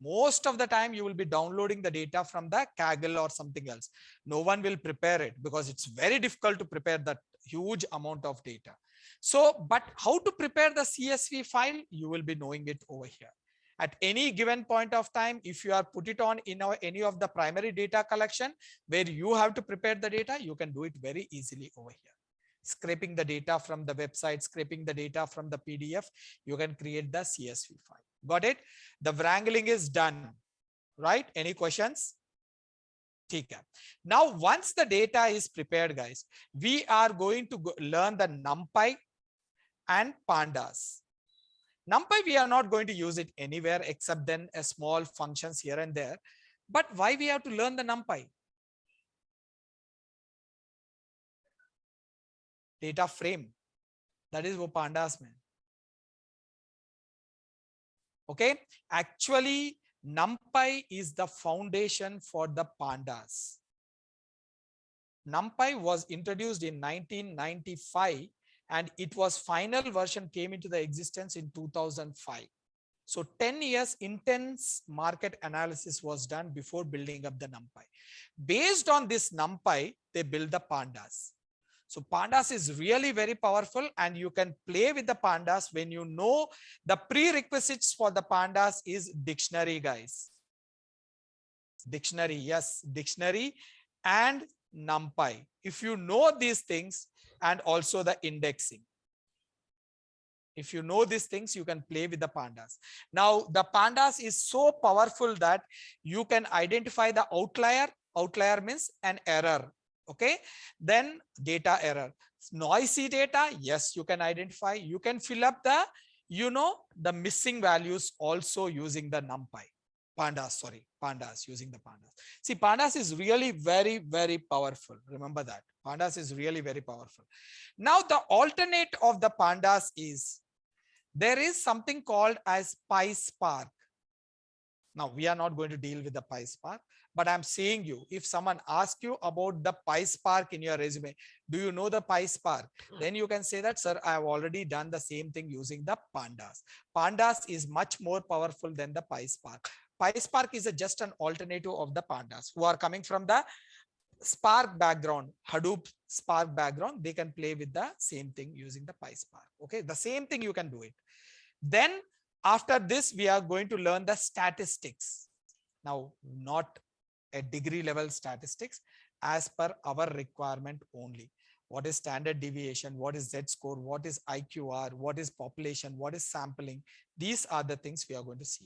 Most of the time you will be downloading the data from the Kaggle or something else. No one will prepare it because it's very difficult to prepare that huge amount of data. So, but how to prepare the CSV file, you will be knowing it over here. At any given point of time, if you are put it on in any of the primary data collection where you have to prepare the data, you can do it very easily over here. Scraping the data from the website, scraping the data from the PDF, you can create the CSV file. Got it? The wrangling is done, right? Any questions? Okay. Now, once the data is prepared, guys, we are going to learn the NumPy and pandas. NumPy, we are not going to use it anywhere except then a small functions here and there. But why we have to learn the NumPy? Data frame. That is what pandas mean. Okay. Actually, NumPy is the foundation for the pandas. NumPy was introduced in 1995 and it was final version came into the existence in 2005. So 10 years intense market analysis was done before building up the NumPy. Based on this NumPy, they build the pandas. So pandas is really very powerful and you can play with the pandas when you know the prerequisites for the pandas is dictionary, guys. Dictionary, yes, dictionary and NumPy. If you know these things and also the indexing. If you know these things, you can play with the pandas. Now, the pandas is so powerful that you can identify the outlier. Outlier means an error. Okay. Then data error. Noisy data, yes, you can identify. You can fill up the, the missing values also using the NumPy. Pandas, using the pandas. See, pandas is really very, very powerful. Remember that. Pandas is really very powerful. Now, the alternate of the pandas is there is something called as PySpark. Now, we are not going to deal with the PySpark, but I'm saying you, if someone asks you about the PySpark in your resume, do you know the PySpark? Then you can say that, sir, I have already done the same thing using the pandas. Pandas is much more powerful than the PySpark. PySpark is just an alternative of the pandas who are coming from the Spark background, Hadoop Spark background. They can play with the same thing using the PySpark. Okay, the same thing you can do it. Then after this, we are going to learn the statistics. Now, not a degree level statistics, as per our requirement only. What is standard deviation? What is Z-score? What is IQR? What is population? What is sampling? These are the things we are going to see.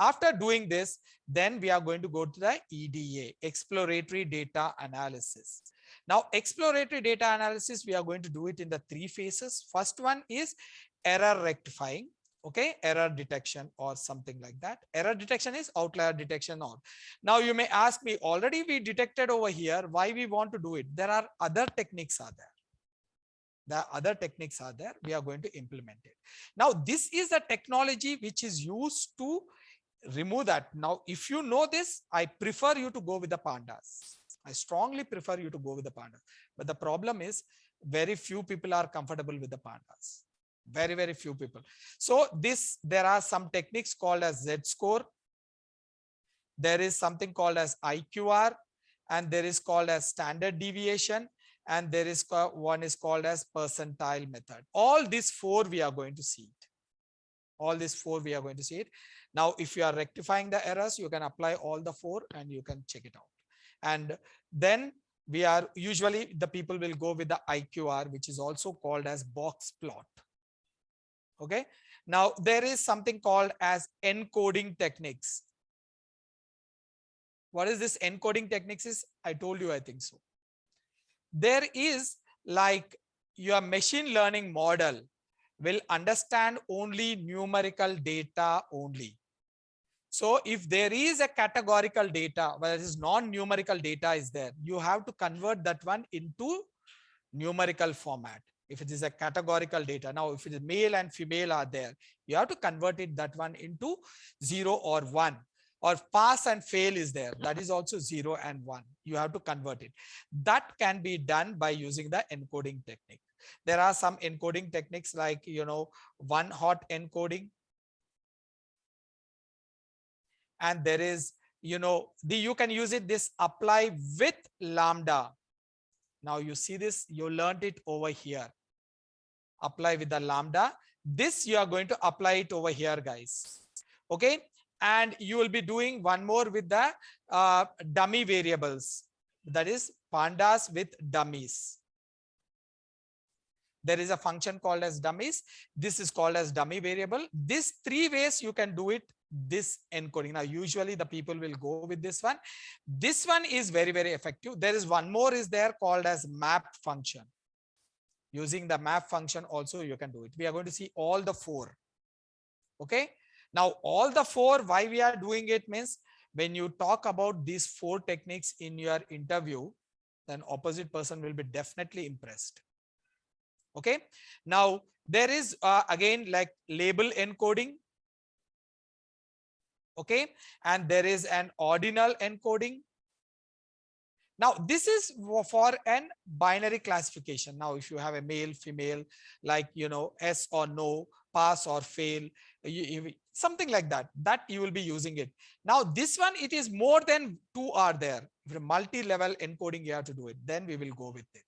After doing this, then we are going to go to the EDA, exploratory data analysis. Now, exploratory data analysis, we are going to do it in the 3 phases. First one is error rectifying. Okay, error detection or something like that. Error detection is outlier detection. Or now you may ask me, already we detected over here, why we want to do it? There are other techniques are there. The other techniques are there. We are going to implement it. Now, this is a technology which is used to remove that. Now, if you know this, I prefer you to go with the pandas. I strongly prefer you to go with the pandas. But the problem is very few people are comfortable with the pandas. Very, very few people. So there are some techniques called as Z-score. There is something called as IQR, and there is called as standard deviation, and there is one is called as percentile method. All these 4 we are going to see it. All these 4 we are going to see it. Now, if you are rectifying the errors, you can apply all the 4 and you can check it out. And then we are usually the people will go with the IQR, which is also called as box plot. Okay. Now, there is something called as encoding techniques. What is this encoding techniques is? I told you, I think so. There is like your machine learning model will understand only numerical data only. So if there is a categorical data, whether it is non-numerical data is there, you have to convert that one into numerical format. If it is a categorical data, now if it is male and female are there, you have to convert it that one into 0 or 1, or pass and fail is there. That is also 0 and 1. You have to convert it. That can be done by using the encoding technique. There are some encoding techniques like, one hot encoding. And there is, you can use it, this apply with lambda. Now you see this, you learned it over here. apply with the lambda. This you are going to apply it over here, guys. Okay. And you will be doing one more with the dummy variables. That is pandas with dummies. There is a function called as dummies. This is called as dummy variable. These three ways you can do it, this encoding. Now, usually the people will go with this one. This one is very, very effective. There is one more is there called as map function. Using the map function also you can do it. We are going to see all the four. Okay. Now, all the four, why we are doing it means when you talk about these four techniques in your interview, then opposite person will be definitely impressed. Okay. Now, there is again like label encoding. Okay. And there is an ordinal encoding. Now, this is for an binary classification. Now, if you have a male, female, like, you know, yes or no, pass or fail, something like that, that you will be using it. Now, this one, it is more than two are there. Multi-level encoding, you have to do it. Then we will go with it.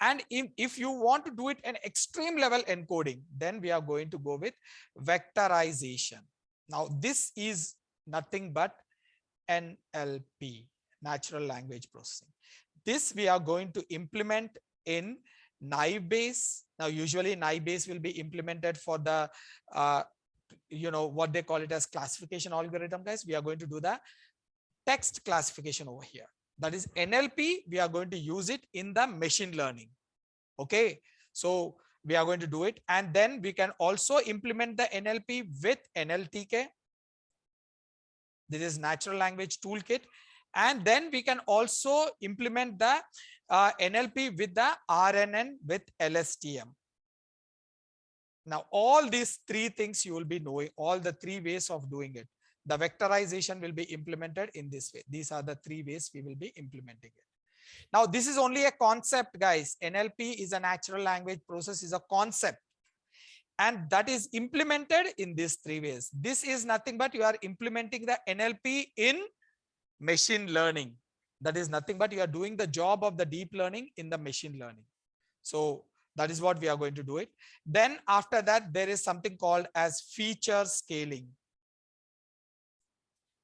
And if you want to do it an extreme level encoding, then we are going to go with vectorization. Now, this is nothing but NLP. Natural language processing. This we are going to implement in naive base. Now, usually naive base will be implemented for the, you know, what they call it as classification algorithm, guys. We are going to do the text classification over here. That is NLP. We are going to use it in the machine learning. Okay. So we are going to do it. And then we can also implement the NLP with NLTK. This is natural language toolkit. And then we can also implement the NLP with the RNN with LSTM. Now, all these three things you will be knowing, all the three ways of doing it. The vectorization will be implemented in this way. These are the three ways we will be implementing it. Now, this is only a concept, guys. NLP is a natural language process, is a concept. And that is implemented in these three ways. This is nothing but you are implementing the NLP in machine learning. That is nothing but you are doing the job of the deep learning in the machine learning. So that is what we are going to do it. Then after that, there is something called as feature scaling.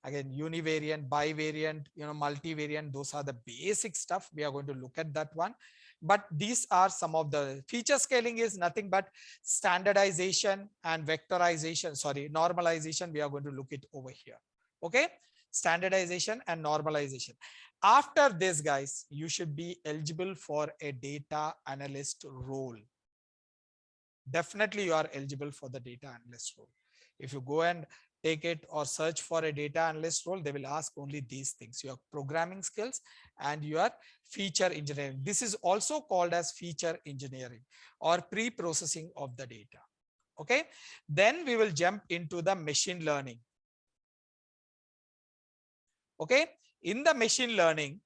Again, univariant, bivariant, you know, multivariant, those are the basic stuff. We are going to look at that one. But these are some of the feature scaling is nothing but standardization and vectorization, sorry, normalization. We are going to look it over here. Okay. Standardization and normalization. After this, guys, you should be eligible for a data analyst role. Definitely you are eligible for the data analyst role. If you go and take it or search for a data analyst role, they will ask only these things: your programming skills and your feature engineering. This is also called as feature engineering or pre-processing of the data. Okay. Then we will jump into the machine learning. Okay. In the machine learning,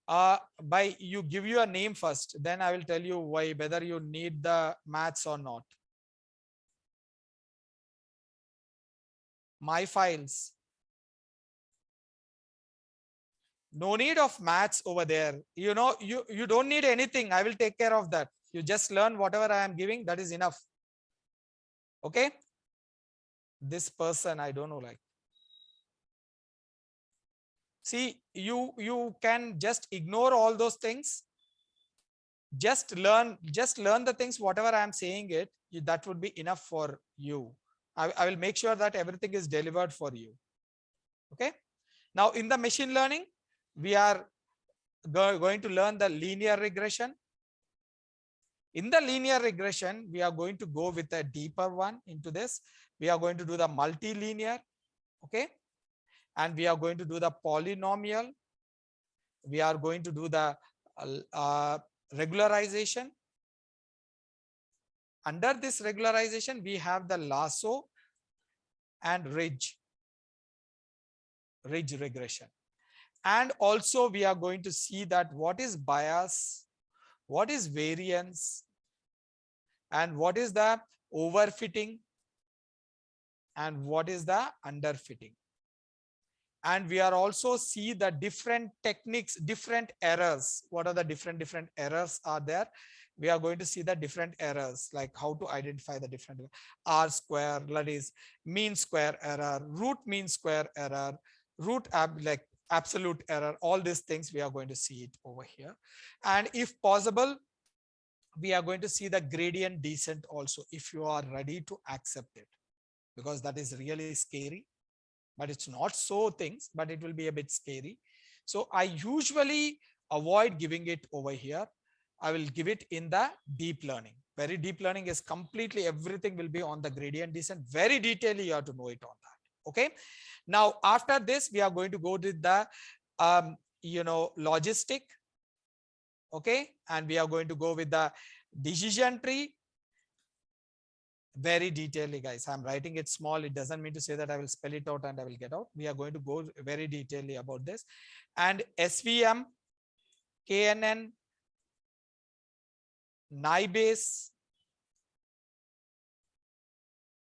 by you give your name first, then I will tell you why, whether you need the maths or not. My files. No need of maths over there. You know, you don't need anything. I will take care of that. You just learn whatever I am giving. That is enough. Okay. This person, I don't know, like, see, you can just ignore all those things. Just learn the things, whatever I am saying it, that would be enough for you. I will make sure that everything is delivered for you. Okay. Now, in the machine learning, we are going to learn the linear regression. In the linear regression, we are going to go with a deeper one into this. We are going to do the multilinear. Okay. And we are going to do the polynomial. We are going to do the regularization. Under this regularization, we have the lasso and ridge regression. And also we are going to see that what is bias, what is variance, and what is the overfitting, and what is the underfitting. And we are also see the different techniques, different errors. What are the different errors are there? We are going to see the different errors, like how to identify the different R square, that is mean square error, root mean square error, like absolute error. All these things we are going to see it over here. And if possible, we are going to see the gradient descent also, if you are ready to accept it, because that is really scary. But it's not so things, but it will be a bit scary. So I usually avoid giving it over here. I will give it in the deep learning. Very deep learning is completely everything will be on the gradient descent. Very detailedly you have to know it on that. Okay. Now after this, we are going to go to the logistic. Okay, and we are going to go with the decision tree. Very detailedly, guys. I'm writing it small. It doesn't mean to say that I will spell it out and I will get out. We are going to go very detailedly about this. And SVM, KNN, NIBase,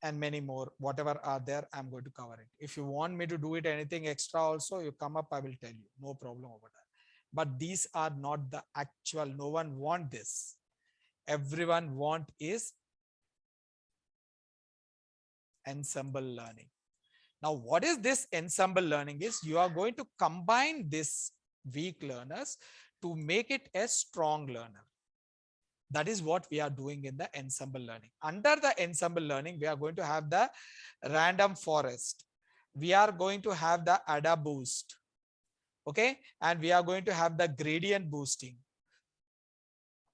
and many more, whatever are there, I'm going to cover it. If you want me to do it anything extra also, you come up, I will tell you. No problem over that. But these are not the actual, no one want this. Everyone want is ensemble learning. Now, what is this ensemble learning is? You are going to combine this weak learners to make it a strong learner. That is what we are doing in the ensemble learning. Under the ensemble learning, we are going to have the random forest. We are going to have the ADA boost. Okay. And we are going to have the gradient boosting.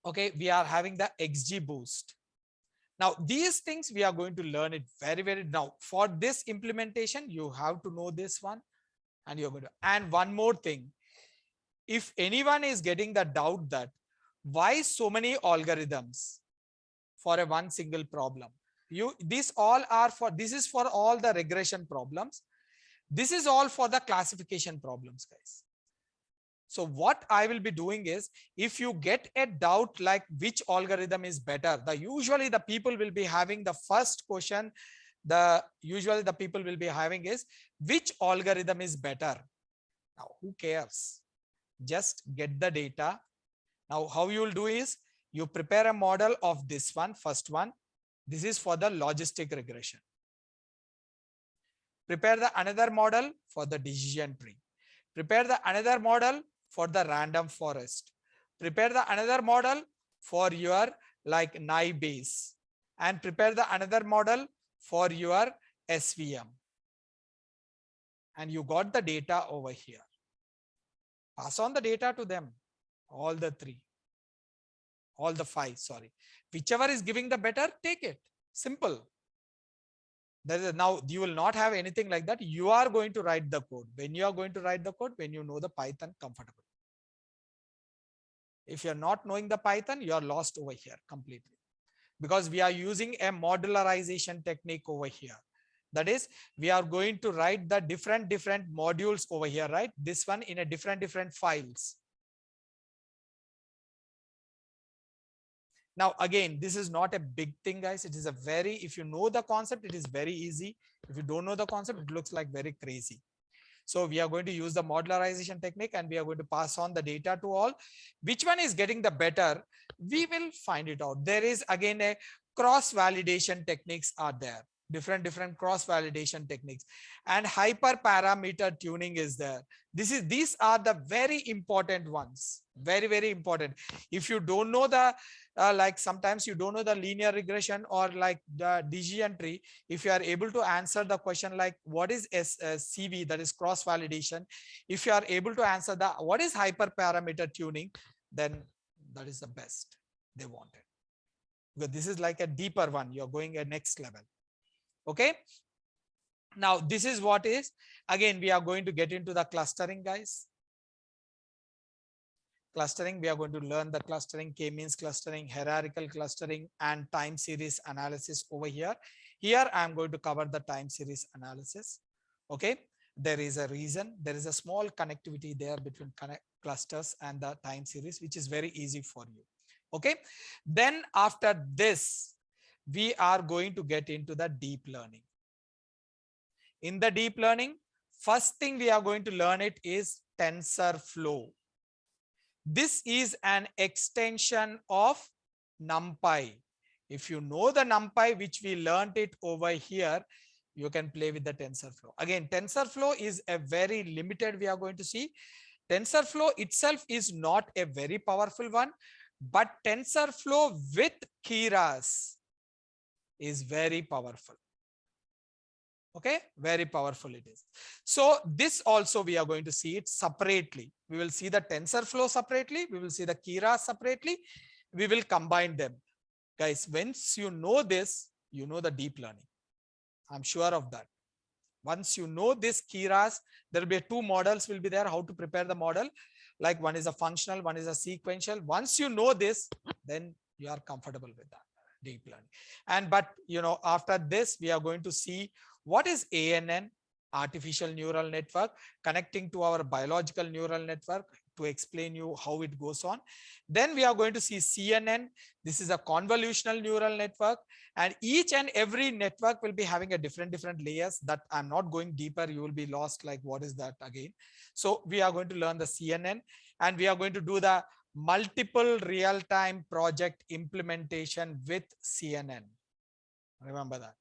Okay. We are having the XG boost. Now, these things we are going to learn it very, very now. For this implementation, you have to know this one, and you're going to. And one more thing, if anyone is getting the doubt that why so many algorithms for a one single problem, this is for all the regression problems. This is all for the classification problems, guys. So what I will be doing is, if you get a doubt like which algorithm is better, usually the people will be having the first question, usually the people will be having is which algorithm is better. Now, who cares? Just get the data. Now, how you will do is you prepare a model of this one, first one. This is for the logistic regression. Prepare the another model for the decision tree. Prepare the another model for the random forest. Prepare the another model for your like NIBase, and prepare the another model for your SVM. And you got the data over here. Pass on the data to them, all the five, sorry. Whichever is giving the better, take it. Simple. Now you will not have anything like that. You are going to write the code. When you are going to write the code, when you know the Python comfortable. If you're not knowing the Python, you are lost over here completely, because we are using a modularization technique over here. That is, we are going to write the different modules over here, right? This one in a different files. Now, again, this is not a big thing, guys. It is a very, if you know the concept, it is very easy. If you don't know the concept, it looks like very crazy. So we are going to use the modularization technique, and we are going to pass on the data to all. Which one is getting the better? We will find it out. There is again a cross validation techniques are there. Different cross validation techniques, and hyperparameter tuning is there. These are the very important ones. Very important. If you don't know the like sometimes you don't know the linear regression or like the decision tree, if you are able to answer the question like what is CV, that is cross validation, if you are able to answer the what is hyperparameter tuning, then that is the best they wanted. Because this is like a deeper one. You're going a next level. Okay. Now this is what is, again, we are going to get into the clustering, guys. Clustering, we are going to learn the clustering, k-means clustering, hierarchical clustering, and time series analysis over here. Here I am going to cover the time series analysis. Okay. There is a reason, there is a small connectivity there between clusters and the time series, which is very easy for you. Okay. Then after this, we are going to get into the deep learning. In the deep learning, First thing we are going to learn it is TensorFlow. This is an extension of NumPy. If you know the NumPy, which we learned it over here, you can play with the TensorFlow. Again, TensorFlow is a very limited, we are going to see. TensorFlow itself is not a very powerful one, but TensorFlow with Keras is very powerful. Okay, very powerful it is. So this also we are going to see it separately. We will see the TensorFlow separately. We will see the Keras separately. We will combine them. Guys, once you know this, you know the deep learning. I'm sure of that. Once you know this Keras, there will be two models will be there, how to prepare the model. Like one is a functional, one is a sequential. Once you know this, then you are comfortable with that deep learning. And but after this, we are going to see what is ANN, artificial neural network, connecting to our biological neural network to explain you how it goes on. Then we are going to see CNN. This is a convolutional neural network, and each and every network will be having a different layers that I'm not going deeper. You will be lost like what is that again. So we are going to learn the CNN, and we are going to do the multiple real-time project implementation with CNN. Remember that.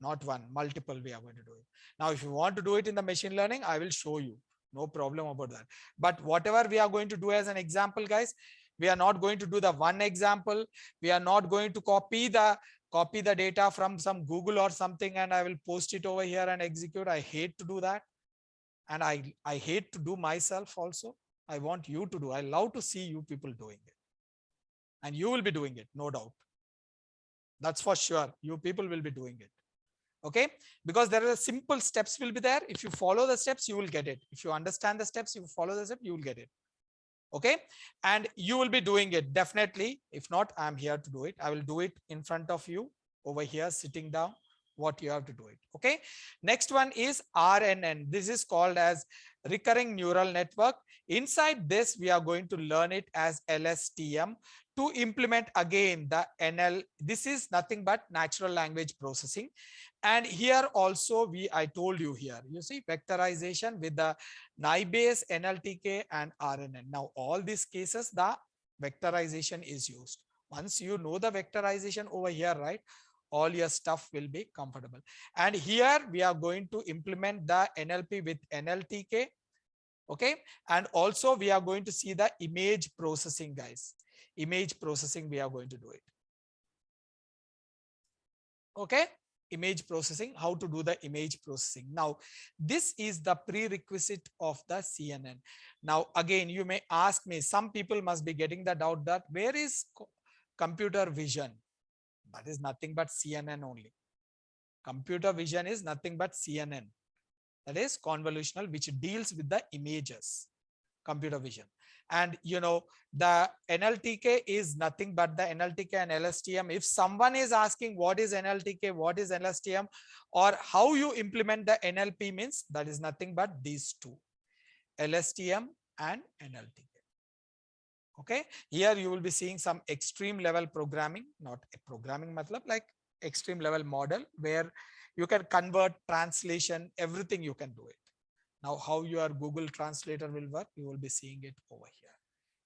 Not one, multiple we are going to do it. Now, if you want to do it in the machine learning, I will show you. No problem about that. But whatever we are going to do as an example, guys, we are not going to do the one example. We are not going to copy the data from some Google or something and I will post it over here and execute. I hate to do that. And I hate to do myself also. I want you to do. I love to see you people doing it. And you will be doing it, no doubt. That's for sure. You people will be doing it. Okay, because there are simple steps will be there. If you follow the steps, you will get it. If you understand the steps, you follow the steps, you will get it. Okay, and you will be doing it definitely. If not, I'm here to do it. I will do it in front of you over here, sitting down, what you have to do it. Okay, next one is RNN. This is called as recurring neural network. Inside this, we are going to learn it as LSTM to implement again the NL. This is nothing but natural language processing. And here also I told you here, you see vectorization with the NIBase, NLTK and RNN. Now all these cases, the vectorization is used. Once you know the vectorization over here, right, all your stuff will be comfortable. And here we are going to implement the NLP with NLTK. Okay, and also we are going to see the image processing, guys. Image processing, we are going to do it. Okay, image processing, how to do the image processing. Now, this is the prerequisite of the CNN. Now, again, you may ask me, some people must be getting the doubt that where is computer vision? That is nothing but CNN only. Computer vision is nothing but CNN. That is convolutional, which deals with the images, computer vision. And the NLTK is nothing but the NLTK and LSTM. If someone is asking what is NLTK, what is LSTM, or how you implement the NLP, means that is nothing but these two, LSTM and NLTK. Okay, here you will be seeing some extreme level programming, not a programming matlab, like extreme level model where you can convert, translation, everything you can do it. Now, how your Google Translator will work, you will be seeing it over here.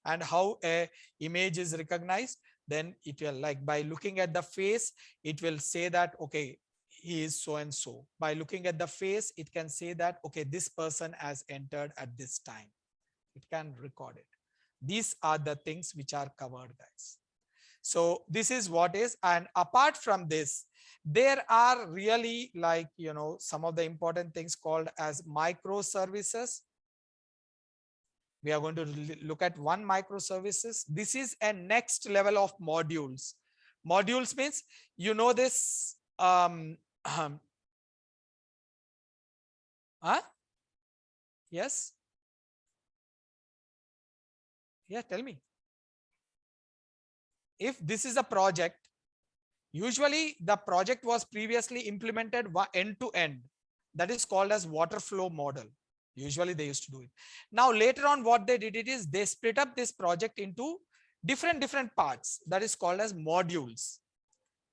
And how a image is recognized, then it will, like by looking at the face, it will say that, okay, he is so and so. By looking at the face, it can say that, okay, this person has entered at this time. It can record it. These are the things which are covered, guys. So this is what is, and apart from this, there are really like, some of the important things called as microservices. We are going to look at one microservices. This is a next level of modules. Modules means, this, yes. Yeah, tell me. If this is a project, usually the project was previously implemented end to end. That is called as water flow model. Usually they used to do it. Now later on what they did it is they split up this project into different parts. That is called as modules.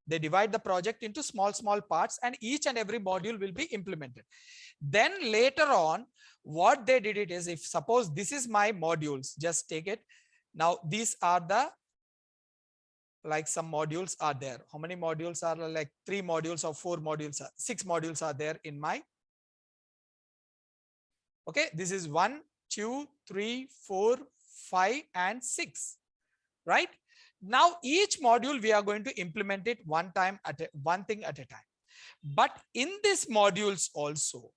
They divide the project into small parts, and each and every module will be implemented. Then later on, what they did it is, if suppose this is my modules, just take it. Now these are the, like some modules are there. How many modules are, like 3 modules or 4 modules, 6 modules are there in my, okay, this is 1, 2, 3, 4, 5 and 6, right? Now each module we are going to implement it one thing at a time. But in these modules also,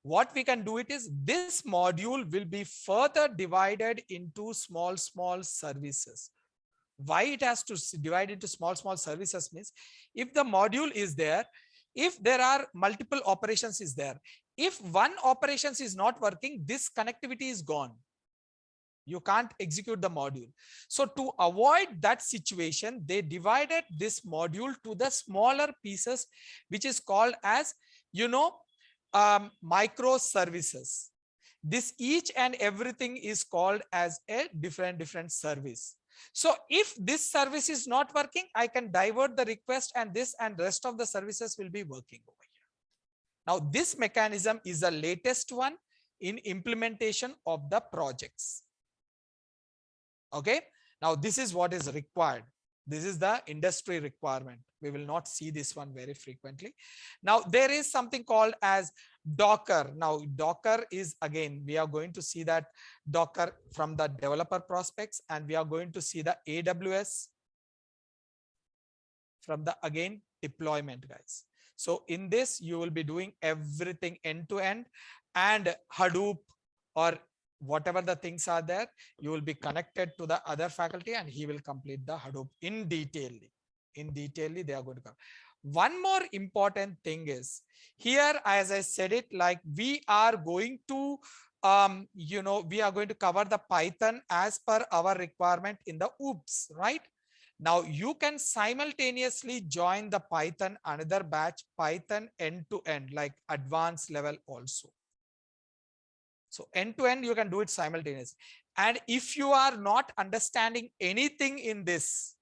what we can do it is, this module will be further divided into small services. Why it has to divide into small services means, if the module is there, if there are multiple operations is there, if one operations is not working, this connectivity is gone. You can't execute the module. So to avoid that situation, they divided this module to the smaller pieces, which is called as, microservices. This each and everything is called as a different service. So if this service is not working, I can divert the request, and this and rest of the services will be working over here. Now this mechanism is the latest one in implementation of the projects. Okay, now this is what is required. This is the industry requirement. We will not see this one very frequently. Now there is something called as Docker. Now Docker is, again, we are going to see that Docker from the developer prospects, and we are going to see the AWS from the, again, deployment guys. So in this you will be doing everything end to end, and Hadoop or whatever the things are there, you will be connected to the other faculty, and he will complete the Hadoop in detail. They are going to come. One more important thing is here, as I said it, like we are going to we are going to cover the Python as per our requirement in the OOPS, right? Now you can simultaneously join the Python another batch, Python end to end, like advanced level also. So end to end, you can do it simultaneously. And if you are not understanding anything in this,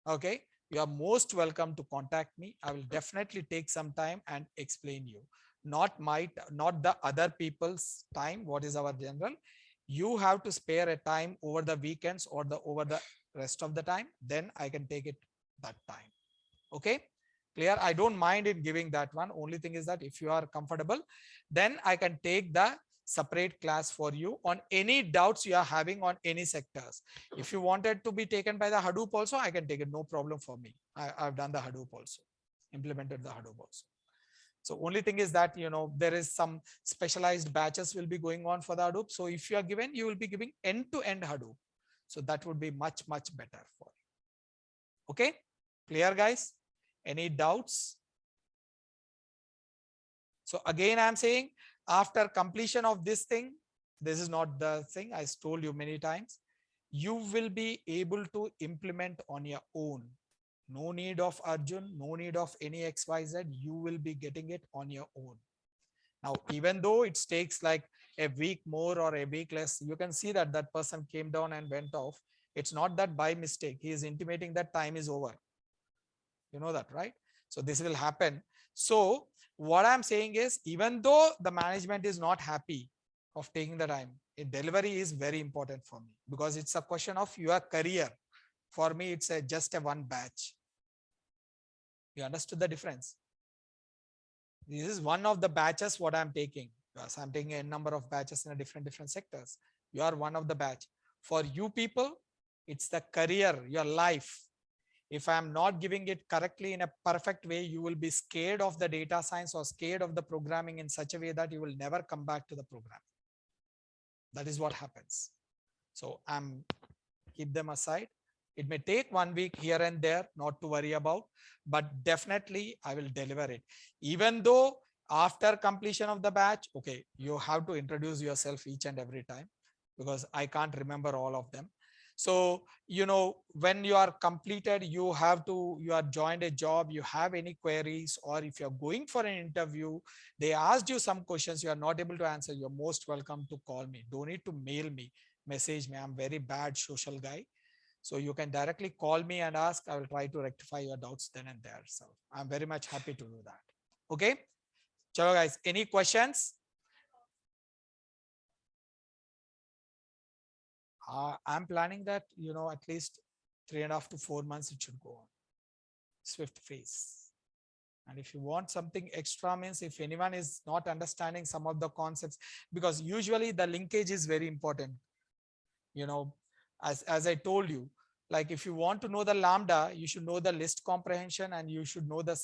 okay, you are most welcome to contact me. I will definitely take some time and explain you. Not the other people's time. What is our general? You have to spare a time over the weekends or over the rest of the time. Then I can take it that time. Okay. Clear? I don't mind in giving that one. Only thing is that if you are comfortable, then I can take the separate class for you on any doubts you are having on any sectors. If you wanted to be taken by the Hadoop also, I can take it. No problem for me. I've done the Hadoop also, implemented the Hadoop also. So only thing is that, there is some specialized batches will be going on for the Hadoop. So if you are given, you will be giving end-to-end Hadoop. So that would be much better for you. Okay. Clear guys? Any doubts? So again, I'm saying, after completion of this thing, this is not the thing I told you many times, you will be able to implement on your own. No need of Arjun, no need of any XYZ. You will be getting it on your own. Now, even though it takes like a week more or a week less, you can see that that person came down and went off. It's not that by mistake. He is intimating that time is over. You know that, right? So this will happen. So what I'm saying is, even though the management is not happy of taking the time, delivery is very important for me, because it's a question of your career. For me, it's just a one batch. You understood the difference? This is one of the batches what I'm taking. Because I'm taking a number of batches in a different sectors. You are one of the batch. For you people, it's the career, your life. If I am not giving it correctly in a perfect way, you will be scared of the data science or scared of the programming in such a way that you will never come back to the program. That is what happens. So I'm keep them aside. It may take 1 week here and there, not to worry about, but definitely I will deliver it. Even though after completion of the batch, okay, you have to introduce yourself each and every time, because I can't remember all of them. So, when you are completed, you are joined a job, you have any queries, or if you're going for an interview, they asked you some questions, you are not able to answer, you're most welcome to call me. Don't need to mail me, message me. I'm very bad social guy. So you can directly call me and ask. I will try to rectify your doubts then and there. So I'm very much happy to do that. Okay. Chalo guys, any questions? I'm planning that, at least 3.5 to 4 months it should go on. Swift phase. And if you want something extra, means if anyone is not understanding some of the concepts, because usually the linkage is very important. As I told you, like if you want to know the lambda, you should know the list comprehension and you should know the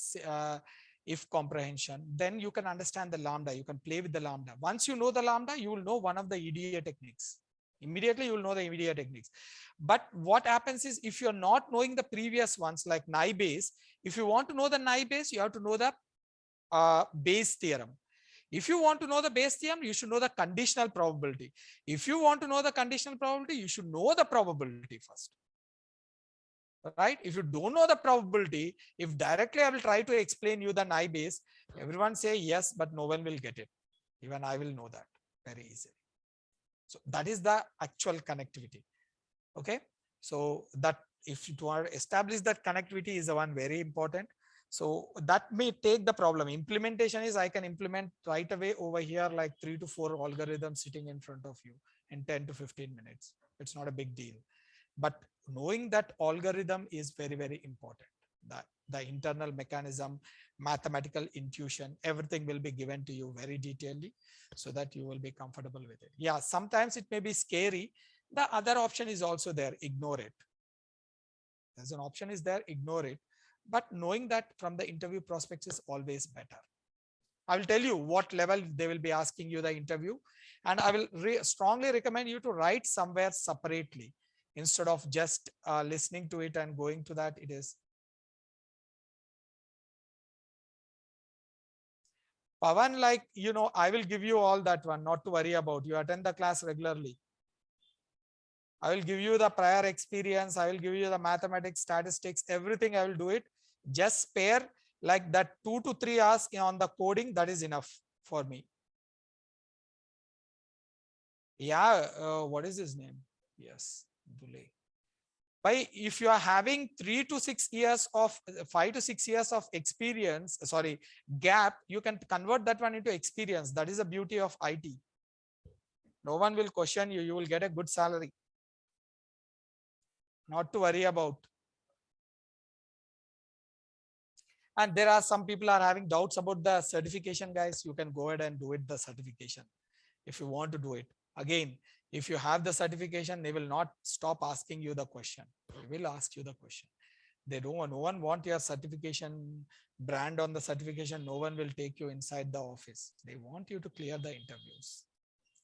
if comprehension. Then you can understand the lambda. You can play with the lambda. Once you know the lambda, you will know one of the EDA techniques. Immediately you will know the EDA techniques. But what happens is, if you're not knowing the previous ones like Nye base, if you want to know the Nye base, you have to know the Bayes theorem. If you want to know the Bayes theorem, you should know the conditional probability. If you want to know the conditional probability, you should know the probability first. Right? If you don't know the probability, if directly I will try to explain you the Nye base, everyone say yes, but no one will get it. Even I will know that very easily. So that is the actual connectivity. Okay. So that if you want to establish that connectivity is the one very important. So that may take the problem. Implementation is I can implement right away over here like 3 to 4 algorithms sitting in front of you in 10 to 15 minutes. It's not a big deal. But knowing that algorithm is very, very important. That the internal mechanism, mathematical intuition, everything will be given to you very detailedly so that you will be comfortable with it. Yeah, sometimes it may be scary. The other option is also there, ignore it. There's an option is there, ignore it. But knowing that from the interview prospects is always better. I will tell you what level they will be asking you the interview. And I will strongly recommend you to write somewhere separately instead of just listening to it and going to that. It is Pavan, like, I will give you all that one, not to worry about. You attend the class regularly. I will give you the prior experience. I will give you the mathematics, statistics, everything. I will do it. Just spare like that 2 to 3 hours on the coding. That is enough for me. Yeah. What is his name? Yes. Dule. By if you are having 3 to 6 years of 5 to 6 years of experience, sorry, gap, you can convert that one into experience. That is the beauty of IT. No one will question you. You will get a good salary. Not to worry about. And there are some people are having doubts about the certification, guys. You can go ahead and do it, the certification, if you want to do it. Again, if you have the certification, they will not stop asking you the question. They will ask you the question. They don't want, no one want your certification brand on the certification. No one will take you inside the office. They want you to clear the interviews.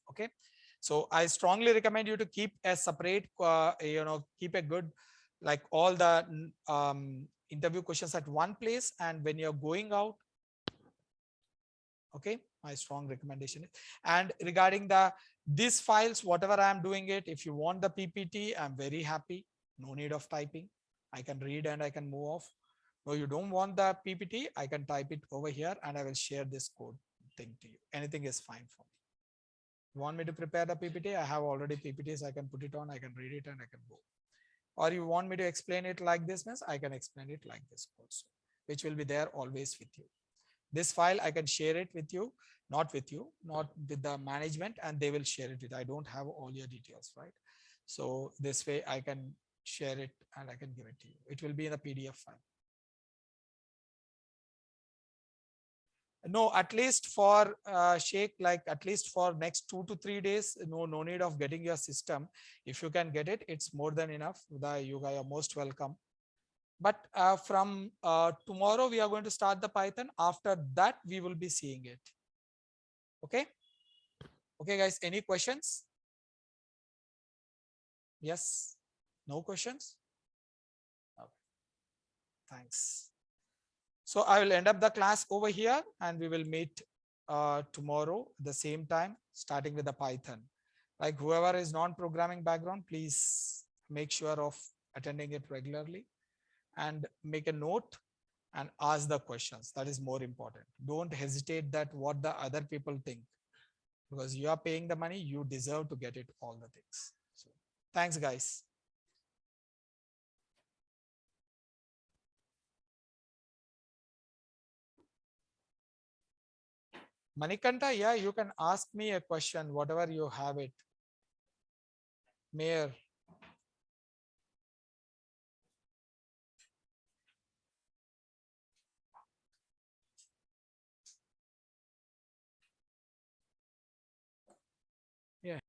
Okay. So I strongly recommend you to keep a separate, keep a good, like all the interview questions at one place. And when you're going out, okay, my strong recommendation is. And regarding these files, whatever I'm doing it, if you want the PPT, I'm very happy. No need of typing. I can read and I can move off. No, you don't want the PPT, I can type it over here and I will share this code thing to you. Anything is fine for me. You want me to prepare the PPT? I have already PPTs. I can put it on, I can read it and I can go. Or you want me to explain it like this, means I can explain it like this also, which will be there always with you. This file, I can share it with you, not with the management, and they will share it with. I don't have all your details, right? So this way I can share it and I can give it to you. It will be in a PDF file. No, at least for Sheikh, like at least for next 2 to 3 days, no need of getting your system. If you can get it, it's more than enough. You guys are most welcome. But from tomorrow, we are going to start the Python. After that, we will be seeing it. Okay. Okay, guys, any questions? Yes. No questions? Okay. Thanks. So I will end up the class over here and we will meet tomorrow at the same time, starting with the Python. Like whoever is non-programming background, please make sure of attending it regularly and make a note and ask the questions. That is more important. Don't hesitate that what the other people think, because you are paying the money, you deserve to get it all the things. So thanks, guys. Manikanta, yeah, you can ask me a question, whatever you have it. Mayor. Yeah.